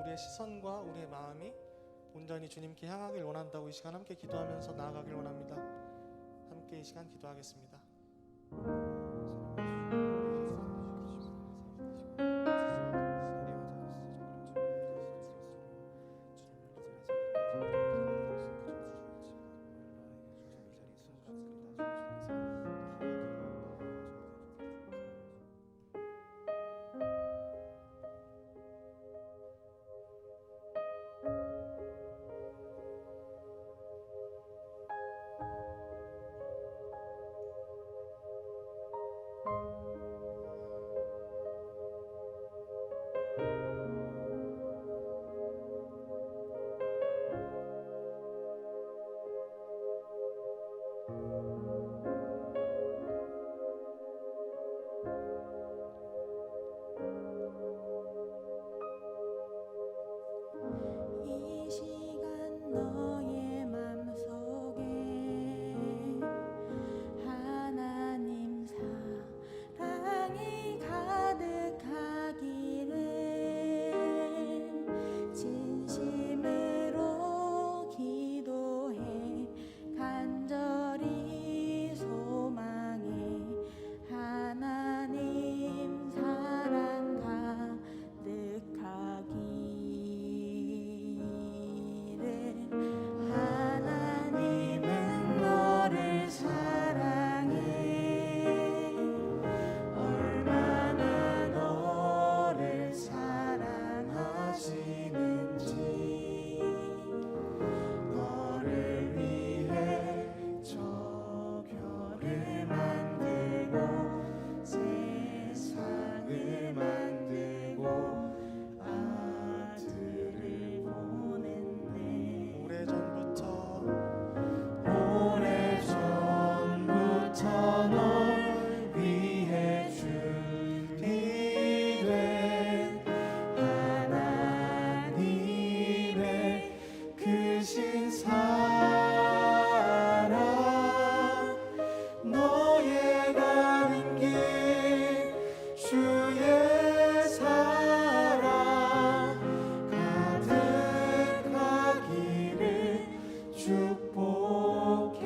우리의 시선과 우리의 마음이 온전히 주님께 향하길 원한다고 이 시간 함께 기도하면서 나아가길 원합니다. 함께 이 시간 기도하겠습니다. 이 시간 너의 맘속에 하나님 사랑이 가득하기를 진심으로 기도해 간절히 소망해 하나님 사랑 가득하기를 하나님은 너를 사랑해 얼마나 너를 사랑하시는지 너를 위해 저 별을 만들고 세상을 만들고 아들을 보냈네. 오래전부터 널 위해 준비된 하나님의 크신 사랑 너의 가는 길 주의 사랑 가득하기를 축복해.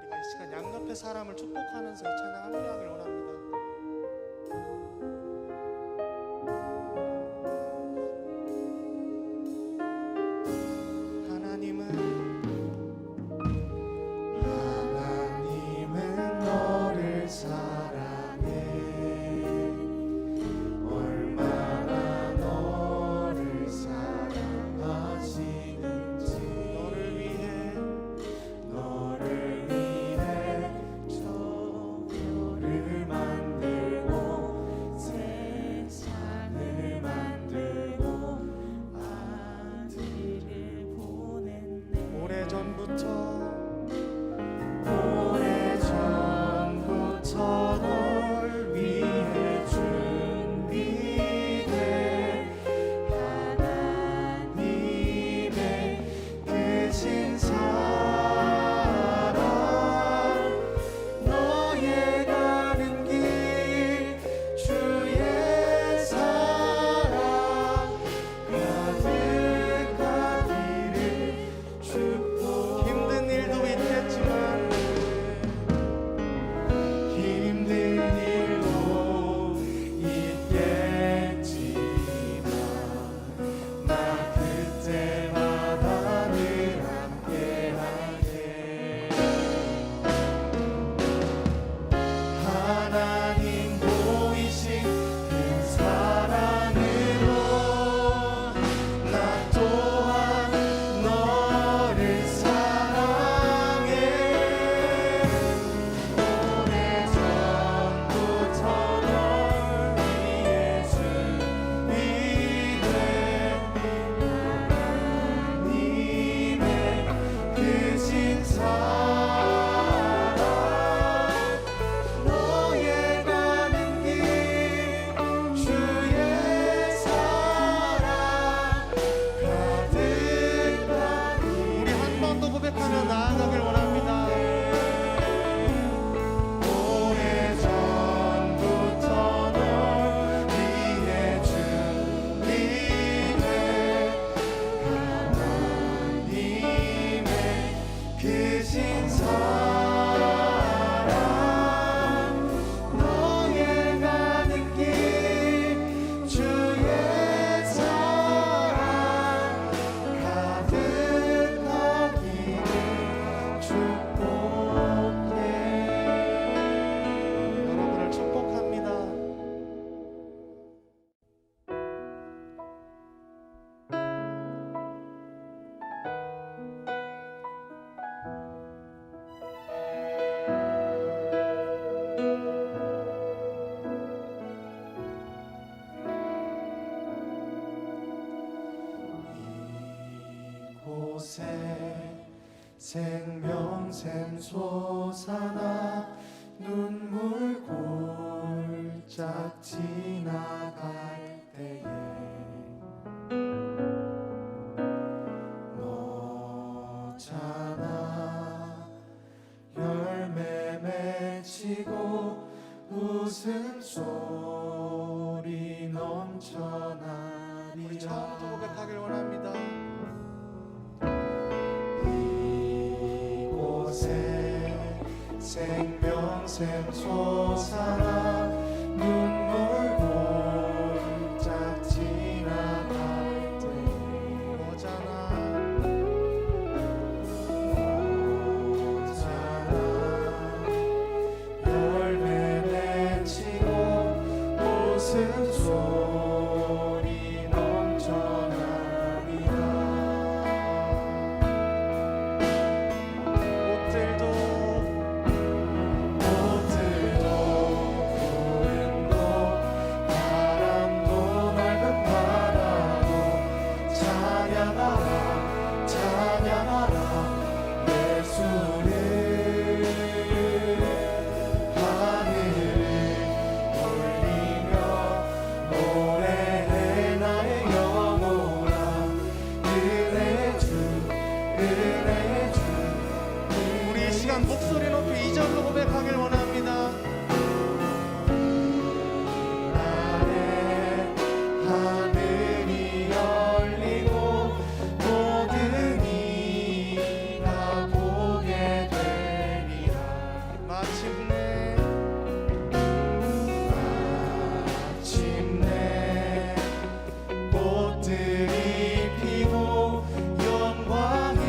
우리가 이 시간 양옆의 사람을 축복하면서 이 찬양 함께하길 원합니다. 하나님은 너를 사랑해 얼마나 너를 사랑하시는지 너를 위해 저 별을 크신 사랑 너의 가는 길 주의 사랑 가득하기를 축복해. 여러분을 축복합니다. 이곳에 생명샘 솟아나 눈물 골짝 지나갈 때에 너잖아 열매 맺히고 웃음소리 넘쳐나리라. 우리 처음부터 고백하길 원합니다. 이곳에 생명샘 솟아나 눈물 골짝 지나갈 때 너잖아 열매 맺히고 웃음소리 넘쳐나리라. 옷들도 구름도 바람도 넓은 바다도 찬양하라 찬양하라 예수를. 하늘을 울리며 노래해 나의 영혼아 은혜 주 우리 이 시간 목소리 높이 이 절로 고백하길 원합니다. 나의 하늘이 열리고 모든 이가 보게 되리라. 마침내 꽃들이 피고 영광의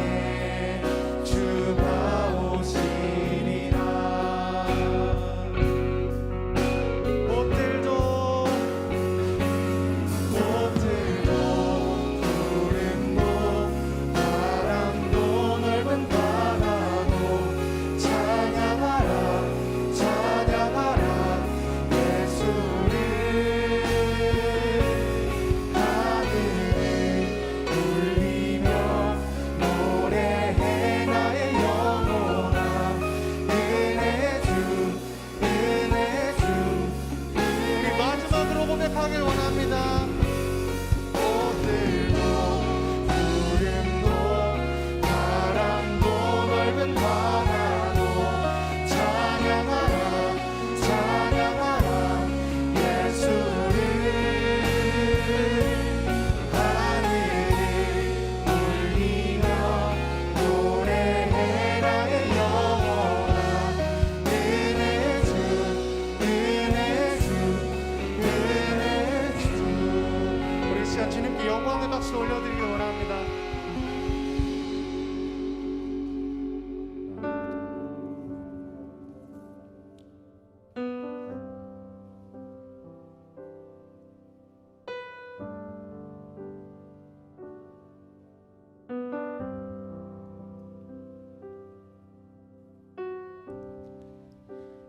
주가 오시리라. 옷들도 구름도 바람도 넓은 바다도 찬양하라 찬양하라 예수를. 하늘을 울리며 노래해 나의 영혼아 은혜 주 우리 마지막으로 고백하길 원합니다. 꽃들도 구름도 바람도 넓은 바다도 찬양하라 찬양하라 예수를. 하늘을 울리며 노래해 나의 영혼아 은혜 주 우리 이 시간 주님께 영광의 박수 올려드리길 원합니다.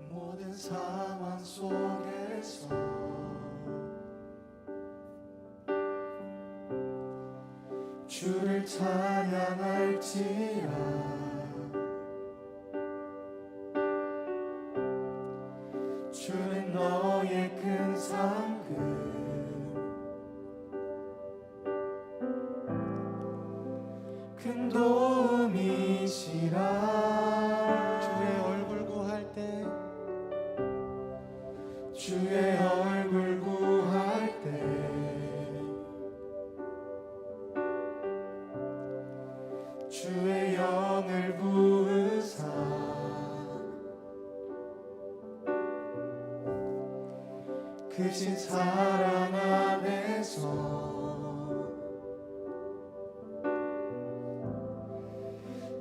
모든 상황 속에서 주를 찬양할지라. 주는 너의 큰 상급 큰 도움이시라. 주의 얼굴 구할 때 주의 얼굴 구할 때 주의 영을 부으 크신 사랑 안에서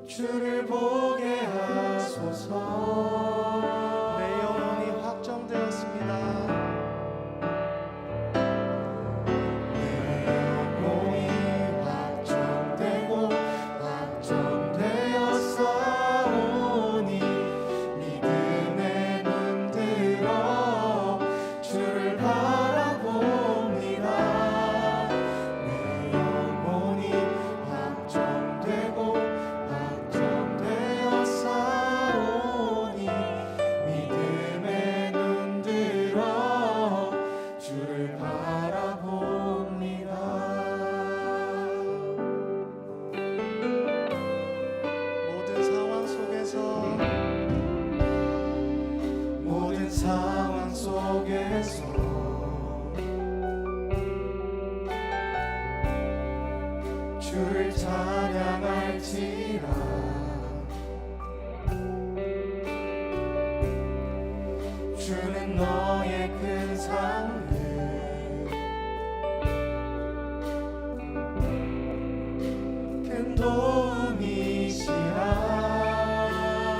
주를 보게 하소서. 내 영혼이 확정되었습니다. 내 영혼이 확정되고 확정되었사오니 믿음의 눈 들어 주를 바라봅니다. 내 영혼이 확정되고 확정되었사오니 믿음의 눈 들어 주를 바라봅니다. 모든 상황 속에서 모든 상황 속에서 주를 찬양할지라. 주는 너의 큰 상을 큰 도움이시라.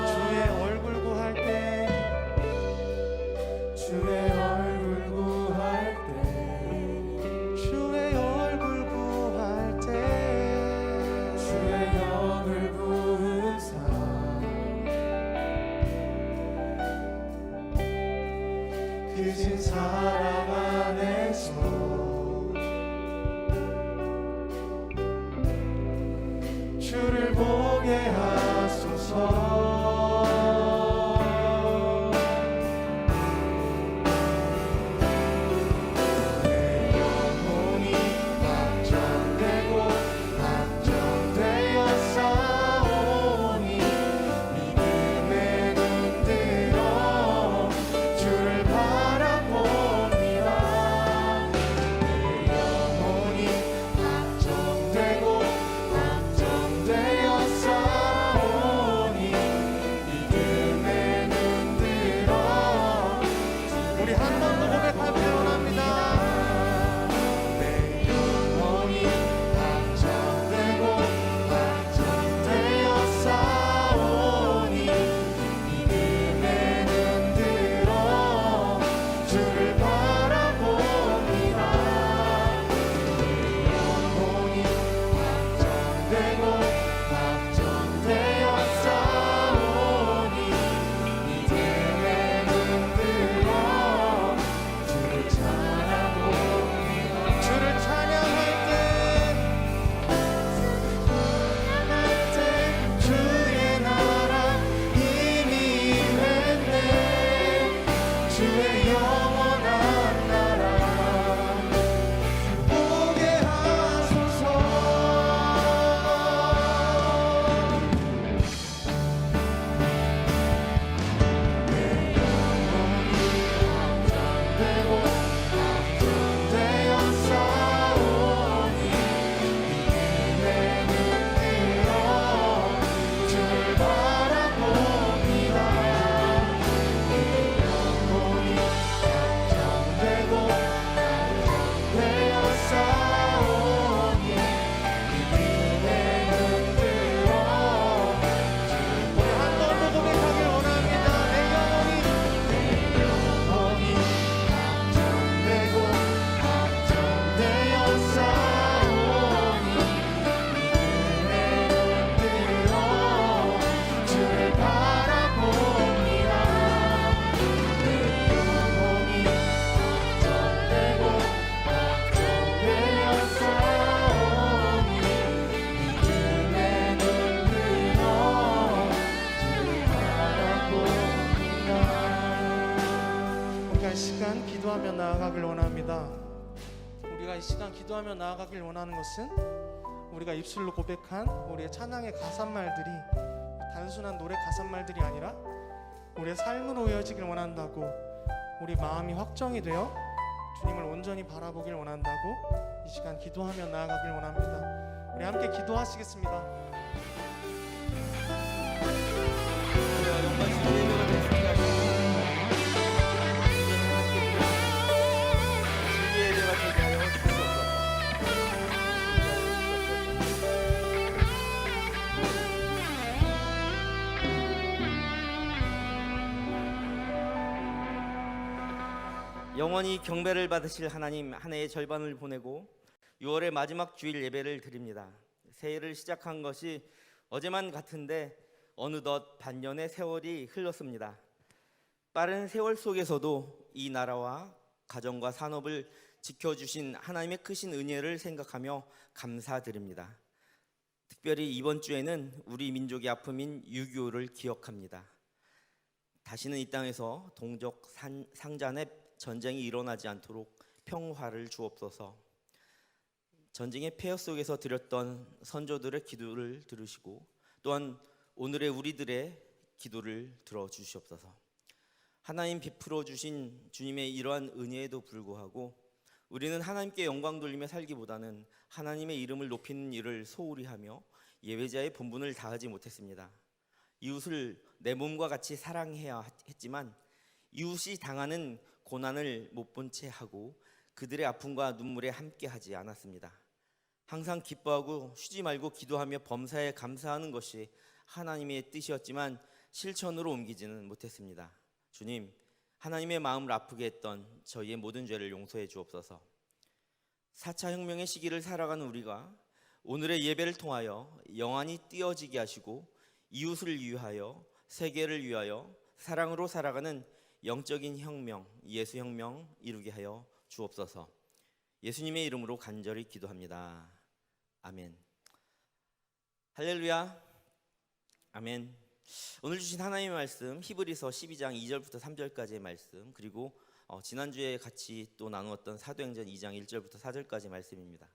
주의 얼굴 구할 때 주의 얼굴 구할 때 주의 얼굴 구할 때 주의 얼굴 구으사 크신 사랑 안에서 주를 보게 하소서. 내 영혼이 확정되고 확정되었사오니 믿음의 눈 들어 주를 바라봅니다. 내 영혼이 확정되고 확정되었사오니 믿음의 눈 들어 우리 한 번 더 고백하길 원합니다. 내 영혼이 확정되고 확정되었사오니 믿음의 눈 들어 주를 바라봅니다. 내 영혼이 확정되고 확정되었사오니 믿음의 눈 들어 주를 찬양합니다. 주를 찬양할 때 주의 나라 이미 임했네. 주의 영원한 나라 보게 하소서. 내 영혼이 확정되고 확정되었사오니 믿음의 눈 들어 주를 바라봅니다. 내 영혼이 확정되고 확정되었사오니 믿음의 눈 들어 우리 한 번 더 고백하길 원합니다. 내 영혼이 확정되고 확정되었사오니 믿음의 눈 들어 주를 바라봅니다. 내 영혼이 확정되고 확정되었사오니 믿음의 눈 들어 주를 바라봅니다. 우리가 이 시간 기도하며 나아가길 원합니다. 우리가 이 시간 기도하며 나아가길 원하는 것은 우리가 입술로 고백한 우리의 찬양의 가사말들이 단순한 노래 가사말들이 아니라 우리의 삶으로 이어지길 원한다고, 우리 마음이 확정이 되어 주님을 온전히 바라보길 원한다고 이 시간 기도하며 나아가길 원합니다. 우리 함께 기도하시겠습니다. 영광 주님의 은혜가 됐습니다. 영원히 경배를 받으실 하나님, 한 해의 절반을 보내고 6월의 마지막 주일 예배를 드립니다. 새해를 시작한 것이 어제만 같은데 어느덧 반년의 세월이 흘렀습니다. 빠른 세월 속에서도 이 나라와 가정과 산업을 지켜주신 하나님의 크신 은혜를 생각하며 감사드립니다. 특별히 이번 주에는 우리 민족의 아픔인 6.25를 기억합니다. 다시는 이 땅에서 동족 상잔의 전쟁이 일어나지 않도록 평화를 주옵소서. 전쟁의 폐허 속에서 드렸던 선조들의 기도를 들으시고 또한 오늘의 우리들의 기도를 들어주시옵소서. 하나님 베풀어 주신 주님의 이러한 은혜에도 불구하고 우리는 하나님께 영광 돌리며 살기보다는 하나님의 이름을 높이는 일을 소홀히 하며 예배자의 본분을 다하지 못했습니다. 이웃을 내 몸과 같이 사랑해야 했지만 이웃이 당하는 고난을 못 본 채 하고 그들의 아픔과 눈물에 함께하지 않았습니다. 항상 기뻐하고 쉬지 말고 기도하며 범사에 감사하는 것이 하나님의 뜻이었지만 실천으로 옮기지는 못했습니다. 주님, 하나님의 마음을 아프게 했던 저희의 모든 죄를 용서해 주옵소서. 4차 혁명의 시기를 살아가는 우리가 오늘의 예배를 통하여 영안이 띄어지게 하시고 이웃을 위하여 세계를 위하여 사랑으로 살아가는 영적인 혁명, 예수혁명 이루게 하여 주옵소서. 예수님의 이름으로 간절히 기도합니다. 아멘. 할렐루야. 아멘. 오늘 주신 하나님의 말씀 히브리서 12장 2절부터 3절까지의 말씀, 그리고 지난주에 같이 또 나누었던 사도행전 2장 1절부터 4절까지의 말씀입니다.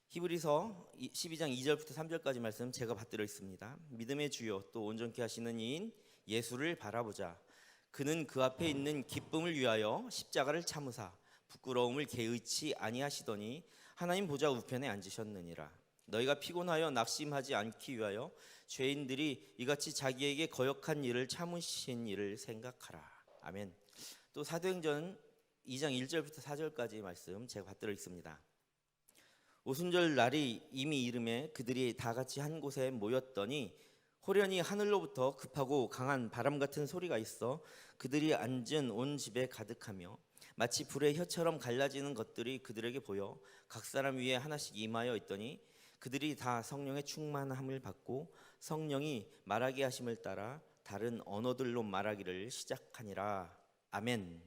히브리서 12장 2절부터 3절까지 말씀 제가 받들어 있습니다. 믿음의 주요 또 온전케 하시는 이인 예수를 바라보자. 그는 그 앞에 있는 기쁨을 위하여 십자가를 참으사 부끄러움을 개의치 아니하시더니 하나님 보좌 우편에 앉으셨느니라. 너희가 피곤하여 낙심하지 않기 위하여 죄인들이 이같이 자기에게 거역한 일을 참으신 일을 생각하라. 아멘. 또 사도행전 2장 1절부터 4절까지 말씀 제가 받들어 있습니다. 오순절 날이 이미 이름에 그들이 다 같이 한 곳에 모였더니 호련히 하늘로부터 급하고 강한 바람 같은 소리가 있어 그들이 앉은 온 집에 가득하며 마치 불의 혀처럼 갈라지는 것들이 그들에게 보여 각 사람 위에 하나씩 임하여 있더니 그들이 다 성령의 충만함을 받고 성령이 말하게 하심을 따라 다른 언어들로 말하기를 시작하니라. 아멘.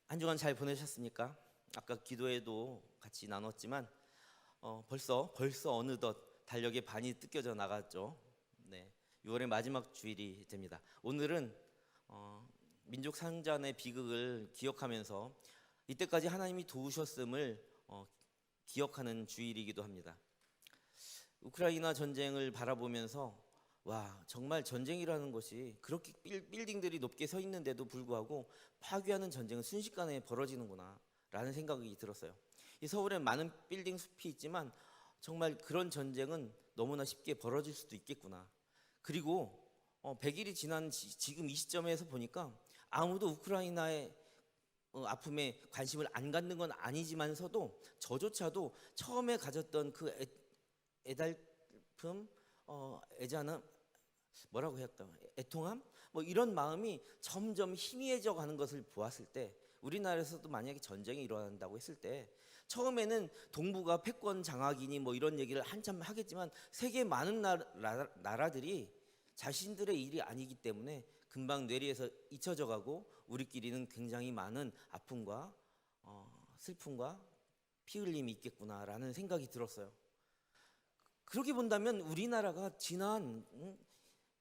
한 주간 잘 보내셨습니까? 아까 기도에도 같이 나눴지만 벌써 어느덧 달력의 반이 뜯겨져 나갔죠. 네, 6월의 마지막 주일이 됩니다. 오늘은 민족 상잔의 비극을 기억하면서 이때까지 하나님이 도우셨음을 기억하는 주일이기도 합니다. 우크라이나 전쟁을 바라보면서 와, 정말 전쟁이라는 것이 그렇게 빌딩들이 높게 서 있는데도 불구하고 파괴하는 전쟁은 순식간에 벌어지는구나 라는 생각이 들었어요. 이 서울에 많은 빌딩 숲이 있지만 정말 그런 전쟁은 너무나 쉽게 벌어질 수도 있겠구나. 그리고 100일이 지난 지금 이 시점에서 보니까 아무도 우크라이나의 아픔에 관심을 안 갖는 건 아니지만서도 저조차도 처음에 가졌던 그 애달픔, 애잔함, 뭐라고 했다, 애통함, 뭐 이런 마음이 점점 희미해져 가는 것을 보았을 때, 우리나라에서도 만약에 전쟁이 일어난다고 했을 때 처음에는 동북아 패권 장악이니 뭐 이런 얘기를 한참 하겠지만 세계 많은 나라들이 자신들의 일이 아니기 때문에 금방 뇌리에서 잊혀져 가고 우리끼리는 굉장히 많은 아픔과 슬픔과 피 흘림이 있겠구나라는 생각이 들었어요. 그렇게 본다면 우리나라가 지난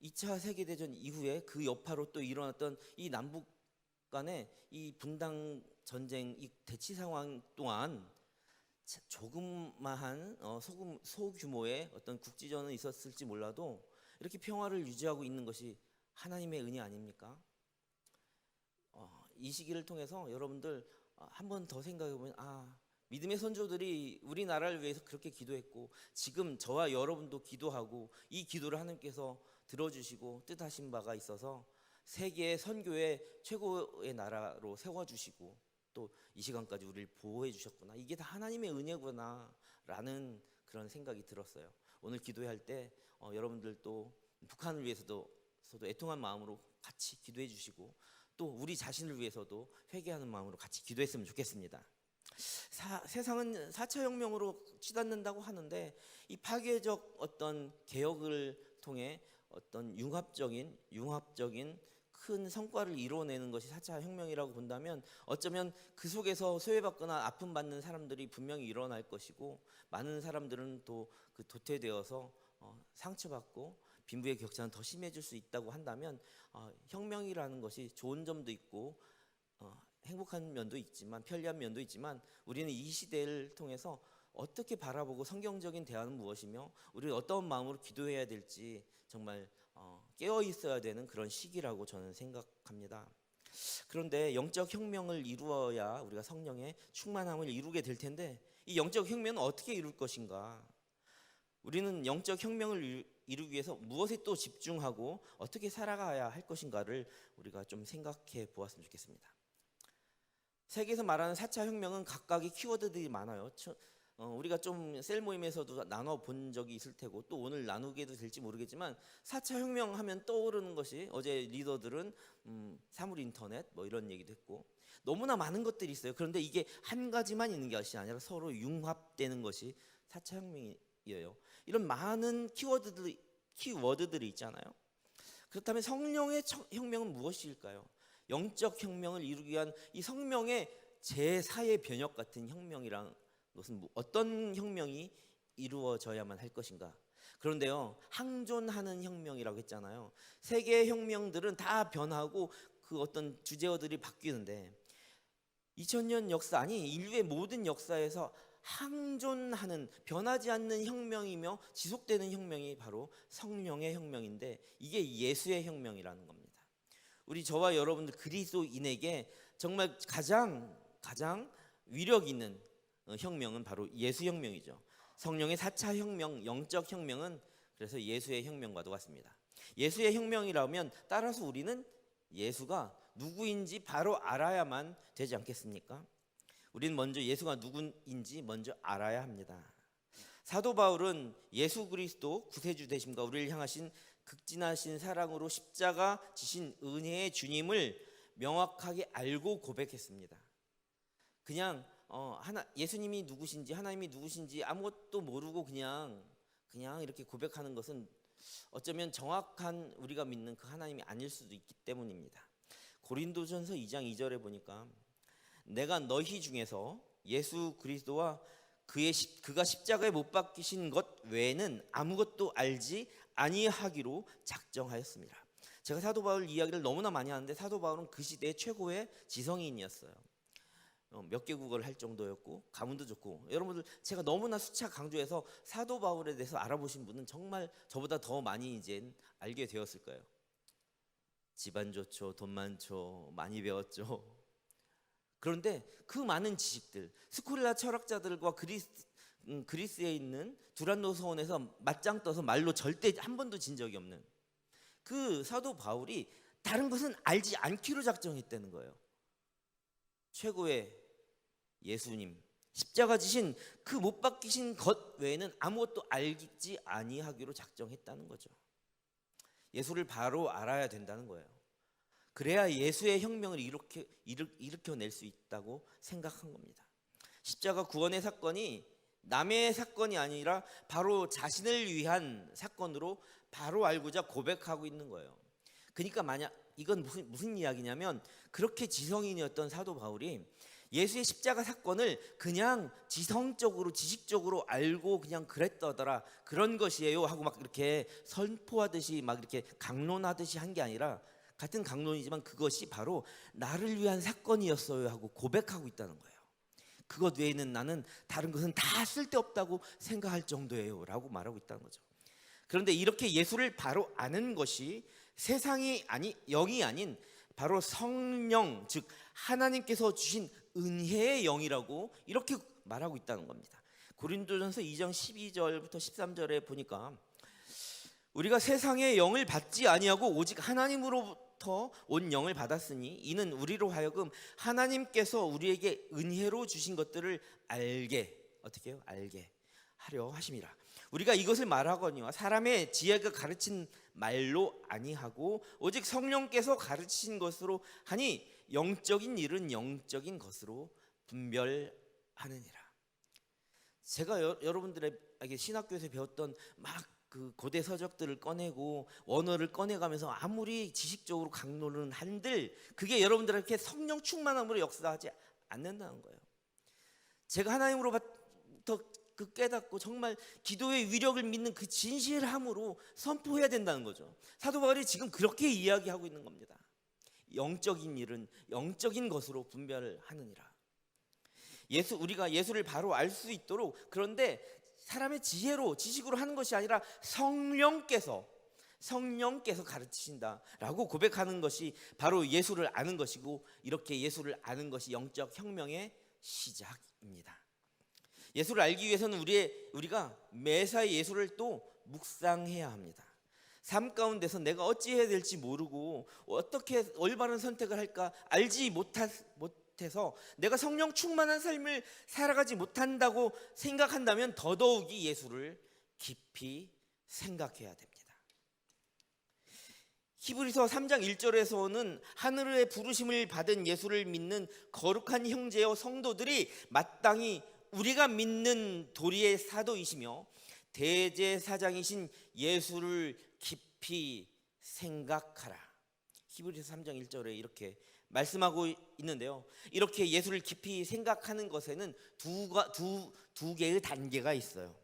2차 세계대전 이후에 그 여파로 또 일어났던 이 남북 간의 이 분당 전쟁, 이 대치 상황 동안 조그마한 소규모의 어떤 국지전은 있었을지 몰라도 이렇게 평화를 유지하고 있는 것이 하나님의 은혜 아닙니까? 이 시기를 통해서 여러분들 한 번 더 생각해 보면 믿음의 선조들이 우리나라를 위해서 그렇게 기도했고 지금 저와 여러분도 기도하고 이 기도를 하나님께서 들어주시고 뜻하신 바가 있어서 세계의 선교의 최고의 나라로 세워주시고 또 이 시간까지 우리를 보호해 주셨구나, 이게 다 하나님의 은혜구나 라는 그런 생각이 들었어요. 오늘 기도할 때 여러분들도 북한을 위해서도 애통한 마음으로 같이 기도해 주시고 또 우리 자신을 위해서도 회개하는 마음으로 같이 기도했으면 좋겠습니다. 세상은 4차 혁명으로 치닫는다고 하는데 이 파괴적 어떤 개혁을 통해 어떤 융합적인 큰 성과를 이루어내는 것이 4차 혁명이라고 본다면 어쩌면 그 속에서 소외받거나 아픔받는 사람들이 분명히 일어날 것이고 많은 사람들은 또 그 도태되어서 상처받고 빈부의 격차는 더 심해질 수 있다고 한다면 혁명이라는 것이 좋은 점도 있고 행복한 면도 있지만 편리한 면도 있지만 우리는 이 시대를 통해서 어떻게 바라보고 성경적인 대안은 무엇이며 우리가 어떤 마음으로 기도해야 될지 정말 깨어 있어야 되는 그런 시기라고 저는 생각합니다. 그런데 영적 혁명을 이루어야 우리가 성령의 충만함을 이루게 될 텐데 이 영적 혁명은 어떻게 이룰 것인가? 우리는 영적 혁명을 이루기 위해서 무엇에 또 집중하고 어떻게 살아가야 할 것인가를 우리가 좀 생각해 보았으면 좋겠습니다. 세계에서 말하는 4차 혁명은 각각의 키워드들이 많아요. 우리가 좀 셀 모임에서도 나눠 본 적이 있을 테고 또 오늘 나누게도 될지 모르겠지만 4차 혁명 하면 떠오르는 것이 어제 리더들은 사물 인터넷 뭐 이런 얘기도 했고 너무나 많은 것들이 있어요. 그런데 이게 한 가지만 있는 것이 아니라 서로 융합되는 것이 4차 혁명이에요. 이런 많은 키워드들이 있잖아요. 그렇다면 성령의 혁명은 무엇일까요? 영적 혁명을 이루기 위한 이 성령의 제4의 변혁 같은 혁명이란 것은 어떤 혁명이 이루어져야만 할 것인가? 그런데요, 항존하는 혁명이라고 했잖아요. 세계의 혁명들은 다 변하고 그 어떤 주제어들이 바뀌는데 2000년 역사 아니 인류의 모든 역사에서 항존하는 변하지 않는 혁명이며 지속되는 혁명이 바로 성령의 혁명인데 이게 예수의 혁명이라는 겁니다. 우리 저와 여러분들 그리스도인에게 정말 가장 위력 있는 혁명은 바로 예수 혁명이죠. 성령의 4차 혁명, 영적 혁명은 그래서 예수의 혁명과도 같습니다. 예수의 혁명이라면 따라서 우리는 예수가 누구인지 바로 알아야만 되지 않겠습니까? 우리는 먼저 예수가 누구인지 먼저 알아야 합니다. 사도 바울은 예수 그리스도 구세주 되심과 우리를 향하신 극진하신 사랑으로 십자가 지신 은혜의 주님을 명확하게 알고 고백했습니다. 그냥 예수님이 누구신지 하나님이 누구신지 아무것도 모르고 그냥 이렇게 고백하는 것은 어쩌면 정확한 우리가 믿는 그 하나님이 아닐 수도 있기 때문입니다. 고린도전서 2장 2절에 보니까 내가 너희 중에서 예수 그리스도와 그가 십자가에 못 박히신 것 외에는 아무것도 알지 아니하기로 작정하였습니다. 제가 사도 바울 이야기를 너무나 많이 하는데 사도 바울은 그 시대의 최고의 지성인이었어요. 몇 개 국어를 할 정도였고 가문도 좋고 여러분들 제가 너무나 수차 강조해서 사도 바울에 대해서 알아보신 분은 정말 저보다 더 많이 이제 알게 되었을 거예요. 집안 좋죠, 돈 많죠, 많이 배웠죠. 그런데 그 많은 지식들 스콜라 철학자들과 그리스에 있는 두란노 서원에서 맞짱 떠서 말로 절대 한 번도 진 적이 없는 그 사도 바울이 다른 것은 알지 않기로 작정했다는 거예요. 최고의 예수님 십자가 지신 그 못 박히신 것 외에는 아무것도 알지 아니하기로 작정했다는 거죠. 예수를 바로 알아야 된다는 거예요. 그래야 예수의 혁명을 일으켜낼 수 있다고 생각한 겁니다. 십자가 구원의 사건이 남의 사건이 아니라 바로 자신을 위한 사건으로 바로 알고자 고백하고 있는 거예요. 그러니까 만약 이건 무슨 이야기냐면 그렇게 지성인이었던 사도 바울이 예수의 십자가 사건을 그냥 지성적으로 지식적으로 알고 그냥 그랬더더라 그런 것이에요 하고 막 이렇게 선포하듯이 막 이렇게 강론하듯이 한 게 아니라 같은 강론이지만 그것이 바로 나를 위한 사건이었어요 하고 고백하고 있다는 거예요. 그것 외에는 나는 다른 것은 다 쓸데없다고 생각할 정도예요 라고 말하고 있다는 거죠. 그런데 이렇게 예수를 바로 아는 것이 세상이 영이 아닌 바로 성령 즉 하나님께서 주신 은혜의 영이라고 이렇게 말하고 있다는 겁니다. 고린도전서 2장 12절부터 13절에 보니까 우리가 세상의 영을 받지 아니하고 오직 하나님으로부터 온 영을 받았으니 이는 우리로 하여금 하나님께서 우리에게 은혜로 주신 것들을 알게 어떻게 해요? 알게 하려 하심이라. 우리가 이것을 말하거니와 사람의 지혜가 가르친 말로 아니하고 오직 성령께서 가르치신 것으로 하니 영적인 일은 영적인 것으로 분별하느니라. 제가 여러분들에게 신학교에서 배웠던 막 그 고대 서적들을 꺼내고 원어를 꺼내가면서 아무리 지식적으로 강론은 한들 그게 여러분들에게 성령 충만함으로 역사하지 않는다는 거예요. 제가 하나님으로부터 그 깨닫고 정말 기도의 위력을 믿는 그 진실함으로 선포해야 된다는 거죠. 사도 바울이 지금 그렇게 이야기하고 있는 겁니다. 영적인 일은 영적인 것으로 분별하느니라. 우리가 예수를 바로 알 수 있도록, 그런데 사람의 지식으로 하는 것이 아니라 성령께서 가르치신다라고 고백하는 것이 바로 예수를 아는 것이고, 이렇게 예수를 아는 것이 영적 혁명의 시작입니다. 예수를 알기 위해서는 우리가 매사에 예수를 또 묵상해야 합니다. 삶 가운데서 내가 어찌해야 될지 모르고 어떻게 올바른 선택을 할까 알지 못해서 내가 성령 충만한 삶을 살아가지 못한다고 생각한다면 더더욱이 예수를 깊이 생각해야 됩니다. 히브리서 3장 1절에서는 하늘의 부르심을 받은 예수를 믿는 거룩한 형제여 성도들이 마땅히 우리가 믿는 도리의 사도이시며 대제사장이신 예수를 깊이 생각하라. 히브리서 3장 1절에 이렇게 말씀하고 있는데요. 이렇게 예수를 깊이 생각하는 것에는 두 개의 단계가 있어요.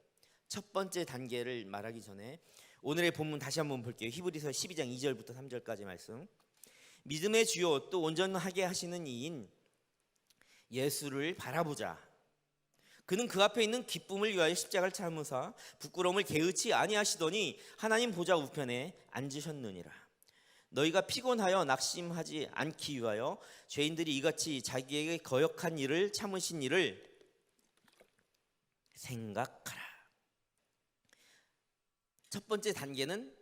첫 번째 단계를 말하기 전에 오늘의 본문 다시 한번 볼게요. 히브리서 12장 2절부터 3절까지 말씀. 믿음의 주요 또 온전하게 하시는 이인 예수를 바라보자. 그는 그 앞에 있는 기쁨을 위하여 십자가를 참으사 부끄러움을 개의치 아니하시더니 하나님 보좌 우편에 앉으셨느니라. 너희가 피곤하여 낙심하지 않기 위하여 죄인들이 이같이 자기에게 거역한 일을 참으신 일을 생각하라. 첫 번째 단계는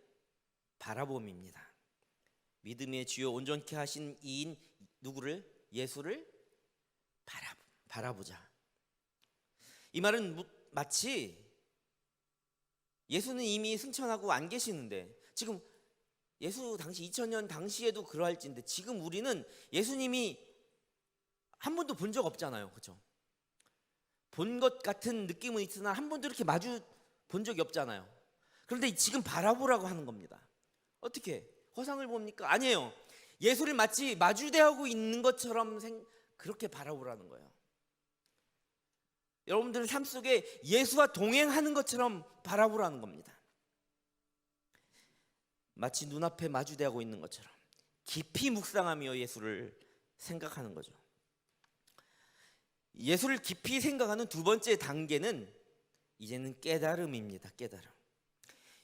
바라봄입니다. 믿음의 주요 온전케 하신 이인 누구를? 예수를 바라보자. 이 말은 마치 예수는 이미 승천하고 안 계시는데, 지금 예수 당시 2000년 당시에도 그러할진데 지금 우리는 예수님이 한 번도 본 적 없잖아요. 그렇죠? 본 것 같은 느낌은 있으나 한 번도 이렇게 마주 본 적이 없잖아요. 그런데 지금 바라보라고 하는 겁니다. 어떻게? 허상을 봅니까? 아니에요. 예수를 마치 마주대하고 있는 것처럼 그렇게 바라보라는 거예요. 여러분들의 삶 속에 예수와 동행하는 것처럼 바라보라는 겁니다. 마치 눈앞에 마주대하고 있는 것처럼 깊이 묵상하며 예수를 생각하는 거죠. 예수를 깊이 생각하는 두 번째 단계는 이제는 깨달음입니다. 깨달음.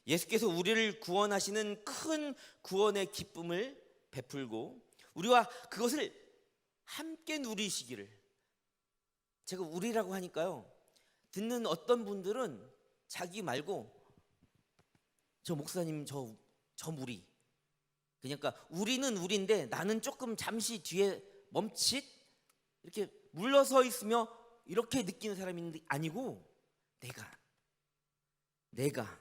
예수께서 우리를 구원하시는 큰 구원의 기쁨을 베풀고 우리와 그것을 함께 누리시기를. 제가 우리라고 하니까요, 듣는 어떤 분들은 자기 말고 저 목사님 저 무리, 그러니까 우리는 우리인데 나는 조금 잠시 뒤에 멈칫 이렇게 물러서 있으며 이렇게 느끼는 사람인데, 아니고 내가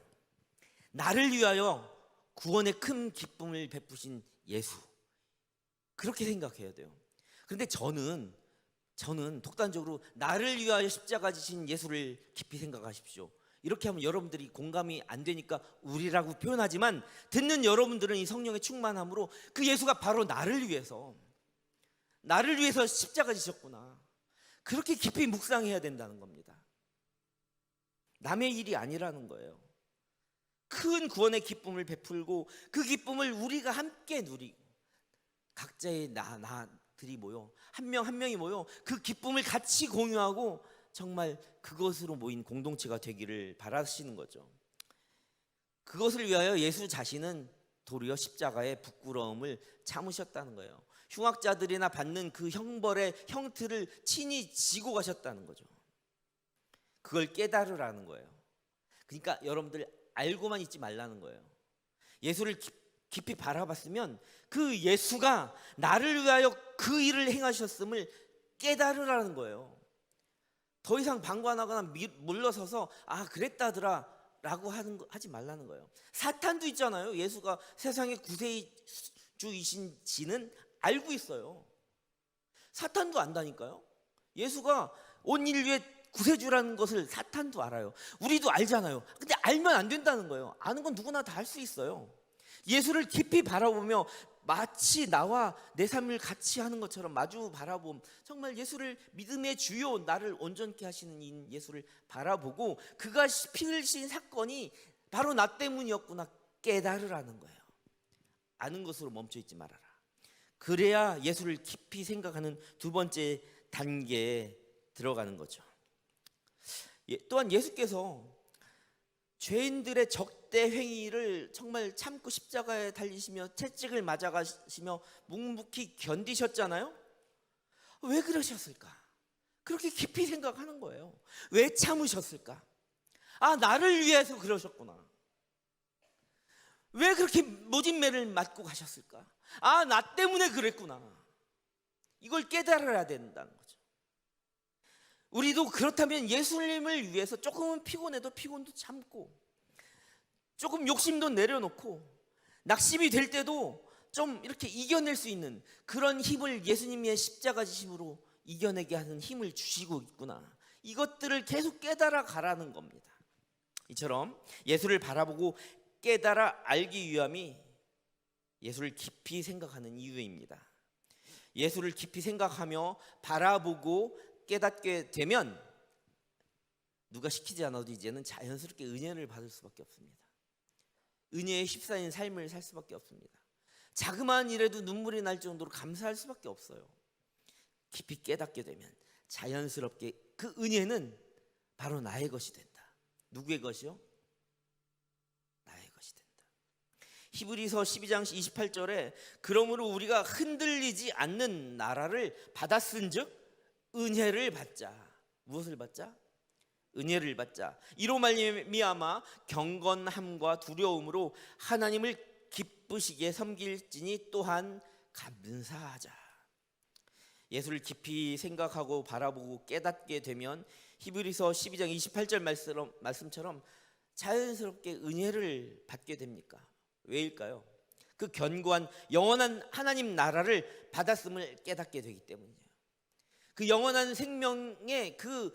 나를 위하여 구원의 큰 기쁨을 베푸신 예수, 그렇게 생각해야 돼요. 그런데 저는 독단적으로 나를 위하여 십자가 지신 예수를 깊이 생각하십시오, 이렇게 하면 여러분들이 공감이 안 되니까 우리라고 표현하지만, 듣는 여러분들은 이 성령의 충만함으로 그 예수가 바로 나를 위해서 십자가 지셨구나, 그렇게 깊이 묵상해야 된다는 겁니다. 남의 일이 아니라는 거예요. 큰 구원의 기쁨을 베풀고 그 기쁨을 우리가 함께 누리고, 각자의 나들이 모여 한 명 한 명이 모여 그 기쁨을 같이 공유하고 정말 그것으로 모인 공동체가 되기를 바라시는 거죠. 그것을 위하여 예수 자신은 도리어 십자가의 부끄러움을 참으셨다는 거예요. 흉악자들이나 받는 그 형벌의 형틀을 친히 지고 가셨다는 거죠. 그걸 깨달으라는 거예요. 그러니까 여러분들 알고만 있지 말라는 거예요. 예수를 깊이 바라봤으면 그 예수가 나를 위하여 그 일을 행하셨음을 깨달으라는 거예요. 더 이상 방관하거나 물러서서 그랬다더라 라고 하지 말라는 거예요. 사탄도 있잖아요. 예수가 세상의 구세주이신지는 알고 있어요. 사탄도 안다니까요. 예수가 온 인류의 구세주라는 것을 사탄도 알아요. 우리도 알잖아요. 근데 알면 안 된다는 거예요. 아는 건 누구나 다 할 수 있어요. 예수를 깊이 바라보며 마치 나와 내 삶을 같이 하는 것처럼 마주 바라봄, 정말 예수를 믿음의 주요, 나를 온전케 하시는 이 예수를 바라보고 그가 피 흘리신 사건이 바로 나 때문이었구나 깨달으라는 거예요. 아는 것으로 멈춰 있지 말아라. 그래야 예수를 깊이 생각하는 두 번째 단계에 들어가는 거죠. 또한 예수께서 죄인들의 적대 행위를 정말 참고 십자가에 달리시며 채찍을 맞아가시며 묵묵히 견디셨잖아요. 왜 그러셨을까? 그렇게 깊이 생각하는 거예요. 왜 참으셨을까? 아, 나를 위해서 그러셨구나. 왜 그렇게 모진 매를 맞고 가셨을까? 아, 나 때문에 그랬구나. 이걸 깨달아야 된다는 거죠. 우리도 그렇다면 예수님을 위해서 조금은 피곤해도 피곤도 참고, 조금 욕심도 내려놓고, 낙심이 될 때도 좀 이렇게 이겨낼 수 있는 그런 힘을 예수님의 십자가 지심으로 이겨내게 하는 힘을 주시고 있구나. 이것들을 계속 깨달아 가라는 겁니다. 이처럼 예수를 바라보고 깨달아 알기 위함이 예수를 깊이 생각하는 이유입니다. 예수를 깊이 생각하며 바라보고 깨닫게 되면 누가 시키지 않아도 이제는 자연스럽게 은혜를 받을 수밖에 없습니다. 은혜에 휩싸인 삶을 살 수밖에 없습니다. 자그마한 일에도 눈물이 날 정도로 감사할 수밖에 없어요. 깊이 깨닫게 되면 자연스럽게 그 은혜는 바로 나의 것이 된다. 누구의 것이요? 나의 것이 된다. 히브리서 12장 28절에 그러므로 우리가 흔들리지 않는 나라를 받았은즉 은혜를 받자. 무엇을 받자? 은혜를 받자. 이로 말미암아 경건함과 두려움으로 하나님을 기쁘시게 섬길지니 또한 감사하자. 예수를 깊이 생각하고 바라보고 깨닫게 되면 히브리서 12장 28절 말씀처럼 자연스럽게 은혜를 받게 됩니까? 왜일까요? 그 견고한 영원한 하나님 나라를 받았음을 깨닫게 되기 때문이에요. 그 영원한 생명의 그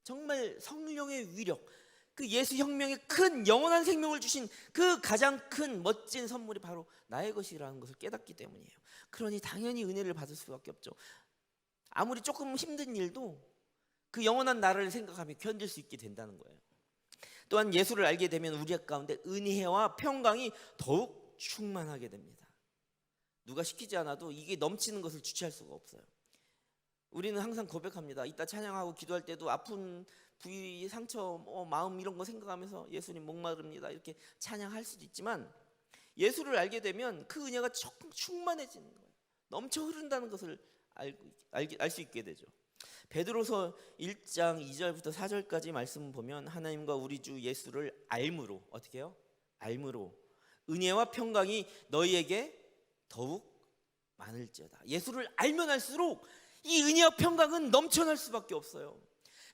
정말 성령의 위력, 그 예수 혁명의 큰 영원한 생명을 주신 그 가장 큰 멋진 선물이 바로 나의 것이라는 것을 깨닫기 때문이에요. 그러니 당연히 은혜를 받을 수밖에 없죠. 아무리 조금 힘든 일도 그 영원한 나라를 생각하며 견딜 수 있게 된다는 거예요. 또한 예수를 알게 되면 우리 가운데 은혜와 평강이 더욱 충만하게 됩니다. 누가 시키지 않아도 이게 넘치는 것을 주체할 수가 없어요. 우리는 항상 고백합니다. 이따 찬양하고 기도할 때도 아픈 부위, 상처, 마음 이런 거 생각하면서 예수님 목마릅니다 이렇게 찬양할 수도 있지만 예수를 알게 되면 그 은혜가 충만해지는 거예요. 넘쳐 흐른다는 것을 알 수 있게 되죠. 베드로서 1장 2절부터 4절까지 말씀 보면 하나님과 우리 주 예수를 알므로 어떻게 해요? 알므로 은혜와 평강이 너희에게 더욱 많을지어다. 예수를 알면 알수록 이 은혜와 평강은 넘쳐날 수밖에 없어요.